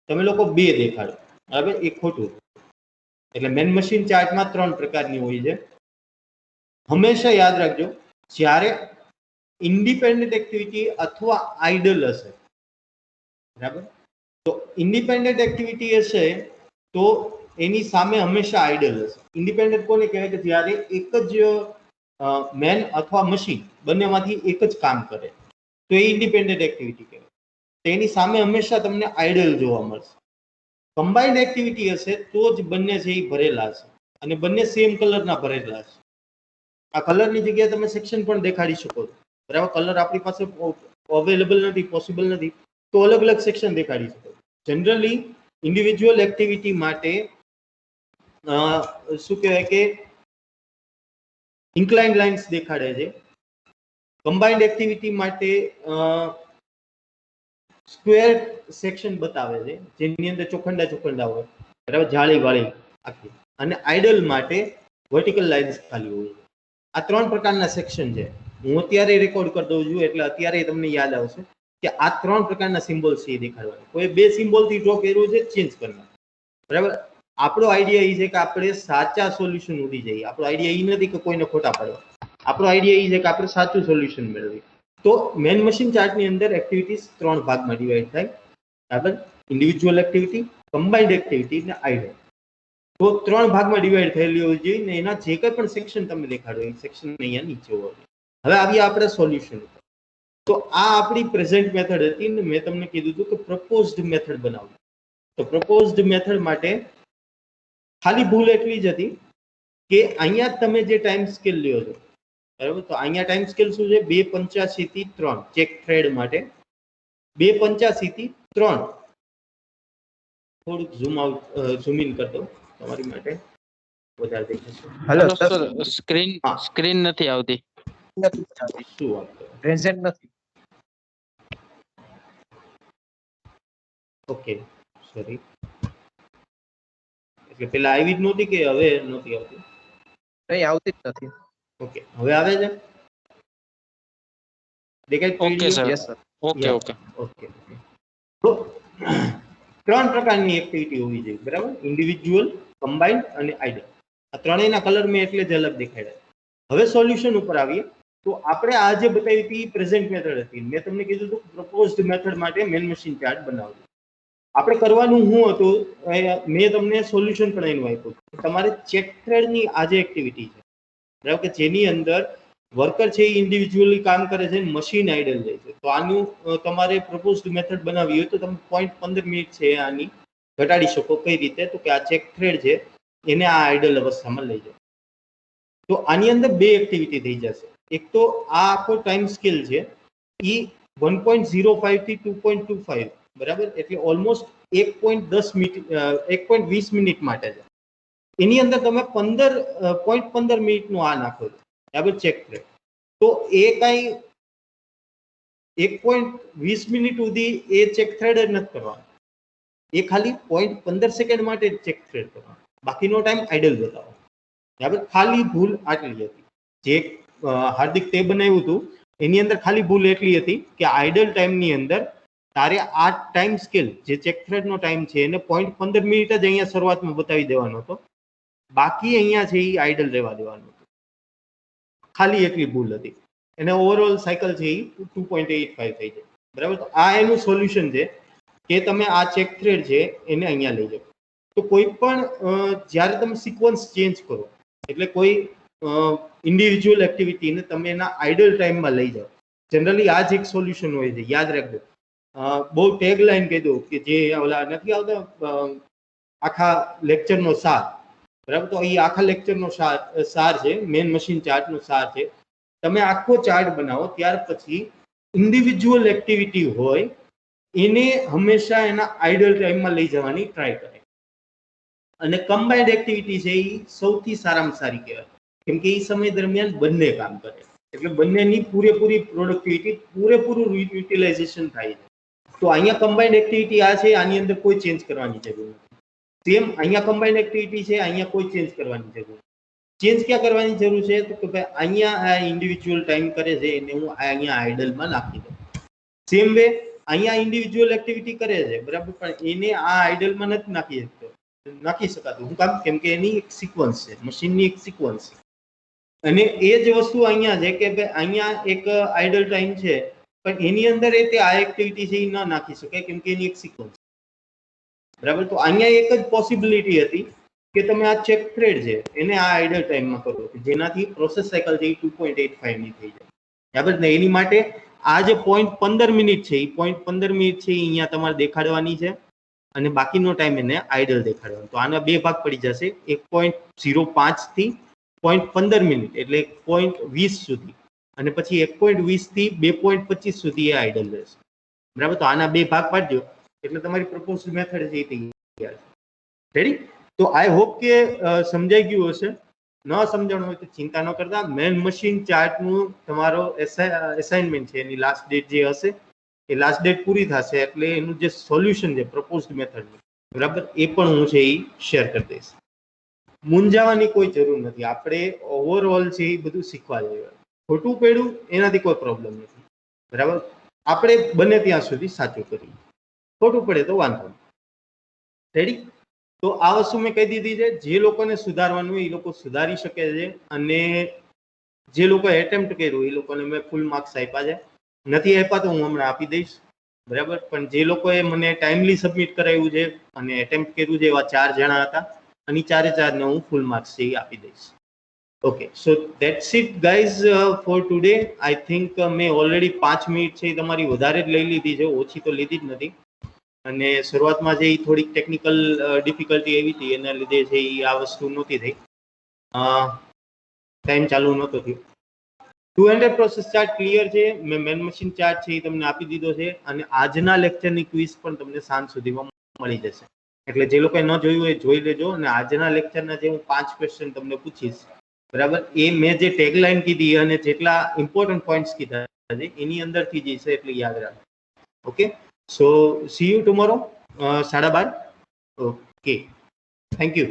તમે લોકો 2 દેખાડો, બરાબર, એ ખોટું. એટલે મેન મશીન ચાર્ટમાં 3 પ્રકારની હોય છે. હંમેશા યાદ રાખજો, જ્યારે ઇન્ડિપેન્ડન્ટ એક્ટિવિટી અથવા આઇડલ હશે, બરાબર, તો ઇન્ડિપેન્ડન્ટ એક્ટિવિટી હશે તો એની સામે હંમેશા આઇડલ હશે. ઇન્ડિપેન્ડન્ટ કોને કહેવાય? કે જ્યારે એક જ મેન અથવા મશીન બંનેમાંથી એક જ કામ કરે તો એ ઇન્ડિપેન્ડન્ટ એક્ટિવિટી કહેવાય. તો એની સામે હંમેશા તમને આઇડલ જોવા મળશે. કમ્બાઇન્ડ એક્ટિવિટી હશે તો જ બંને છે એ ભરેલા હશે અને બંને સેમ કલરના ભરેલા હશે. આ કલરની જગ્યાએ તમે સેક્શન પણ દેખાડી શકો છો, બરાબર. કલર આપણી પાસે અવેલેબલ નથી, પોસિબલ નથી, તો અલગ અલગ સેક્શન દેખાડી શકો. જનરલી ઇન્ડિવિજ્યુઅલ એક્ટિવિટી માટે શું કહેવાય કે ઇન્ક્લાઇન્ડ લાઇન્સ દેખાડે છે. કમ્બાઇન્ડ એક્ટિવિટી માટે સ્ક્વેર સેક્શન બતાવે છે જેની અંદર ચોખંડા હોય, બરાબર, જાળી વાળી આખી. અને આઇડલ માટે વર્ટિકલ લાઇન્સ ખાલી હોય. આ 3 પ્રકારના સેક્શન છે. હું અત્યારે રેકોર્ડ કરી દઉં છું એટલે અત્યારે તમને યાદ આવશે કે આ 3 પ્રકારના સિમ્બોલ છે એ દેખાડવાના. કોઈ 2 સિમ્બોલથી ડ્રો કર્યું છે, ચેન્જ કરવાના, બરાબર. આપણો આઈડિયા એ છે કે આપણે સાચા સોલ્યુશન ઉડી જઈએ. આપણો આઈડિયા એ નથી કે કોઈને ખોટા પાડવા. આપણો આઈડિયા એ છે કે આપણે સાચું સોલ્યુશન મેળવીએ. તો મેન મશીન ચાર્ટની અંદર એક્ટિવિટીઝ 3 ભાગમાં ડિવાઈડ થાય, બરાબર. ઇન્ડિવિજ્યુઅલ એક્ટિવિટી, કમ્બાઇન્ડ એક્ટિવિટી અને આઇડલ. તો 3 ભાગમાં ડિવાઈડ થયેલી હોય છે ને એના જે કંઈ પણ સેક્શન તમે દેખાડો એ સેક્શન અહીંયા નીચે હોવા જોઈએ. હવે આવીએ આપણે સોલ્યુશન ઉપર. તો આ આપણી પ્રેઝન્ટ મેથડ હતી ને મેં તમને કીધું હતું કે પ્રપોઝડ મેથડ બનાવવી. તો પ્રપોઝડ મેથડ માટે ખાલી ભૂલ એટલી જ હતી કે અહીંયા તમે જે ટાઈમ સ્કેલ લ્યો છો, બરાબર, તો અહીંયા ટાઈમ સ્કેલ શું છે? 2:85 થી 3 ચેક થ્રેડ માટે 2:85 થી 3. થોડુંક ઝૂમ ઇન કરી દો તમારી માટે વધારે દેખાશે. હેલો સર સર, સ્ક્રીન નથી આવતી. શું વાત કરો? પ્રેઝન્ટ નથી. Okay, sorry. એટલે પેલા આવી જ નહોતી કે હવે નહોતી આવતી? નહીં, આવતી જ નથી. ઓકે, હવે આવે છે? દેખાય? Okay sir. Yes sir. Okay okay. Okay. તો 3 પ્રકારની એક્ટિવિટી હોવી જોઈએ, બરાબર? ઇન્ડિવિજ્યુઅલ, કમ્બાઇન્ડ અને આઇડલ. આ ત્રણેયના કલર મેં એટલે જ અલગ દેખાડ્યા. હવે સોલ્યુશન ઉપર આવીએ તો આપણે આ જે બતાવી હતી પ્રેઝન્ટ મેથડ હતી. મેં તમને કીધું હતું પ્રપોઝડ મેથડ માટે મેન મશીન ચાર્ટ બનાવજો. આપણે કરવાનું શું હતું, મેં તમને સોલ્યુશન પણ એનું આપ્યું. તમારે ચેક થ્રેડની આ જે એક્ટિવિટી છે, બરાબર, કે જેની અંદર વર્કર છે એ ઇન્ડિવિજ્યુઅલી કામ કરે છે, મશીન આઇડલ જાય છે. તો આનું તમારે પ્રપોઝડ મેથડ બનાવવી હોય તો તમે 0.15 મિનિટ છે આની ઘટાડી શકો. કઈ રીતે? તો કે આ ચેક થ્રેડ છે એને આ આઇડલ અવસ્થામાં લઈ જાઓ. તો આની અંદર બે એક્ટિવિટી થઈ જશે. એક તો આ આખો ટાઈમ સ્કેલ છે એ 1.05 થી 2.25, બરાબર, એટલે ઓલમોસ્ટ 1.10 મિનિટ 1.20 મિનિટ માટે છે. એની અંદર તમે 0.15 મિનિટનું આ નાખો છો, બરાબર, ચેક થ્રેડ. તો એ કાંઈ 1.20 મિનિટ સુધી એ ચેક થ્રેડ જ નથી કરવાનો. એ ખાલી 0.15 સેકન્ડ માટે જ ચેક થ્રેડ કરવાનો. બાકીનો ટાઈમ આઇડલ બતાવો, બરાબર. ખાલી ભૂલ આટલી હતી. જે હાર્દિક તે બનાવ્યું હતું એની અંદર ખાલી ભૂલ એટલી હતી કે આઇડલ ટાઈમની અંદર તારે આ ટાઈમ સ્કેલ જે ચેક થ્રેડનો ટાઈમ છે એને 0.15 મિનિટ જ અહીંયા શરૂઆતમાં બતાવી દેવાનો હતો. બાકી અહીંયા છે એ આઇડલ રહેવા દેવાનું હતું. ખાલી એટલી ભૂલ હતી. એને ઓવરઓલ સાયકલ છે એ 2.85 થઈ જાય, બરાબર. તો આ એનું સોલ્યુશન છે કે તમે આ ચેક થ્રેડ છે એને અહીંયા લઈ જાઓ. તો કોઈ પણ જ્યારે તમે સિક્વન્સ ચેન્જ કરો, એટલે કોઈ ઇન્ડિવિજ્યુઅલ એક્ટિવિટીને તમે એના આઇડલ ટાઈમમાં લઈ જાઓ. જનરલી આ જ એક સોલ્યુશન હોય છે, યાદ રાખજો. બહુ ટેગ લાઈન કહી દઉં કે જે ઓલા નથી આવતા આખા લેક્ચરનો સાર, બરાબર. તો એ આખા લેક્ચરનો સાર છે, મેન મશીન ચાર્ટનો સાર છે. તમે આખો ચાર્ટ બનાવો ત્યાર પછી ઇન્ડિવિજ્યુઅલ એક્ટિવિટી હોય એને હંમેશા એના આઇડલ ટાઈમમાં લઈ જવાની ટ્રાય કરે. અને કમ્બાઇન્ડ એક્ટિવિટી છે એ સૌથી સારામાં સારી કહેવાય, કેમ કે એ સમય દરમિયાન બંને કામ કરે, એટલે બંનેની પૂરેપૂરી પ્રોડક્ટિવિટી, પૂરેપૂરું યુટિલાઇઝેશન થાય છે. તો અહીંયા કમ્બાઇન્ડ એક્ટિવિટી આ છે, આની અંદર કોઈ ચેન્જ કરવાની જરૂર નથી. સેમ અહીંયા કમ્બાઇન્ડ એક્ટિવિટી છે, અહીંયા કોઈ ચેન્જ કરવાની જરૂર. ચેન્જ ક્યાં કરવાની જરૂર છે? તો કે ભાઈ અહીંયા આ ઇન્ડિવિજ્યુઅલ ટાઈમ કરે છે એને હું અહીંયા આઇડલમાં નાખી દઉં. સેમ વે અહીંયા ઇન્ડિવિજ્યુઅલ એક્ટિવિટી કરે છે, બરાબર, પણ એને આ આઇડલમાં નથી નાખી શકાતું. શું કામ? કેમ કે એની એક સિક્વન્સ છે, મશીનની એક સિક્વન્સ છે. અને એ જ વસ્તુ અહીંયા છે કે ભાઈ અહીંયા એક આઇડલ ટાઈમ છે પણ એની અંદર તે આ એક્ટિવિટી છે એ ન નાખી શકાય કેમ કે એની એક સિક્વન્સ, બરાબર. તો અહીંયા એક જ પોસિબિલિટી હતી કે તમે આ ચેક થ્રેડ છે એને આ આઇડલ ટાઈમમાં કરો જેનાથી પ્રોસેસ સાયકલ છે એ 2.85 ની થઈ જાય, બરાબર. ને એની માટે આ જે 0.15 મિનિટ છે એ 0.15 મિનિટ છે એ અહીંયા તમારે દેખાડવાની છે અને બાકીનો ટાઈમ એને આઇડલ દેખાડવાનો. તો આના બે ભાગ પડી જશે, 1.05 થી 0.15 મિનિટ એટલે 0.20 સુધી, અને પછી 1.20 થી 2.25 સુધી એ આઇડલ રહેશે, બરાબર. તો આના બે ભાગ પાડજો એટલે તમારી પ્રપોઝડ મેથડ છે એ તૈયાર છે. રેડી? તો આઈ હોપ કે સમજાઈ ગયું હશે. ન સમજાણું હોય તો ચિંતા ન કરતા. મેન મશીન ચાર્ટનું તમારો એસાઇનમેન્ટ છે એની લાસ્ટ ડેટ જે હશે એ લાસ્ટ ડેટ પૂરી થશે એટલે એનું જે સોલ્યુશન છે પ્રપોઝડ મેથડનું, બરાબર, એ પણ હું છે એ શેર કરી દઈશ. મૂંઝાવાની કોઈ જરૂર નથી. આપણે ઓવરઓલ છે એ બધું શીખવા જઈએ. ખોટું પડ્યું એનાથી કોઈ પ્રોબ્લેમ નથી, બરાબર. આપણે બને ત્યાં સુધી સાચું કરીએ, ખોટું પડે તો વાંધો નહીં. રેડી? તો આ વસ્તુ મેં કહી દીધી છે. જે લોકોને સુધારવાનું એ લોકો સુધારી શકે છે અને જે લોકો એટેમ્પ્ટ કર્યું એ લોકોને મેં ફૂલ માર્ક્સ આપ્યા છે. નથી આપ્યા તો હું હમણાં આપી દઈશ, બરાબર. પણ જે લોકોએ મને ટાઈમલી સબમિટ કરાવ્યું છે અને એટેમ્પ્ટ કર્યું છે એવા 4 જણા હતા અને 4 ને હું ફૂલ માર્ક્સ છે એ આપી દઈશ. Okay, so that's it guys four today. I think મેં ઓલરેડી 5 મિનિટ છે તમારી વધારે જ લઈ લીધી છે, ઓછી તો લીધી જ નથી. અને શરૂઆતમાં જે થોડીક ટેકનિકલ ડિફિકલ્ટી એવી હતી એના લીધે છે એ આ વસ્તુ નહોતી થઈ, ટાઈમ ચાલુ નહોતો થયો. 200 પ્રોસેસ ચાર્ટ ક્લિયર છે. મેં મેન મશીન ચાર્ટ છે એ તમને આપી દીધો છે અને આજના લેક્ચરની ક્વિઝ પણ તમને સાંજ સુધીમાં મળી જશે. એટલે જે લોકોએ ન જોયું હોય જોઈ લેજો. અને આજના લેક્ચરના જે હું 5 ક્વેશ્ચન તમને પૂછીશ, બરાબર, એ મેં જે ટેગલાઇન કીધી અને જેટલા ઇમ્પોર્ટન્ટ પોઈન્ટ્સ કીધા છે એની અંદરથી જ છે, એટલે યાદ રાખો. Okay, so C you tomorrow 12:30. Okay, thank you.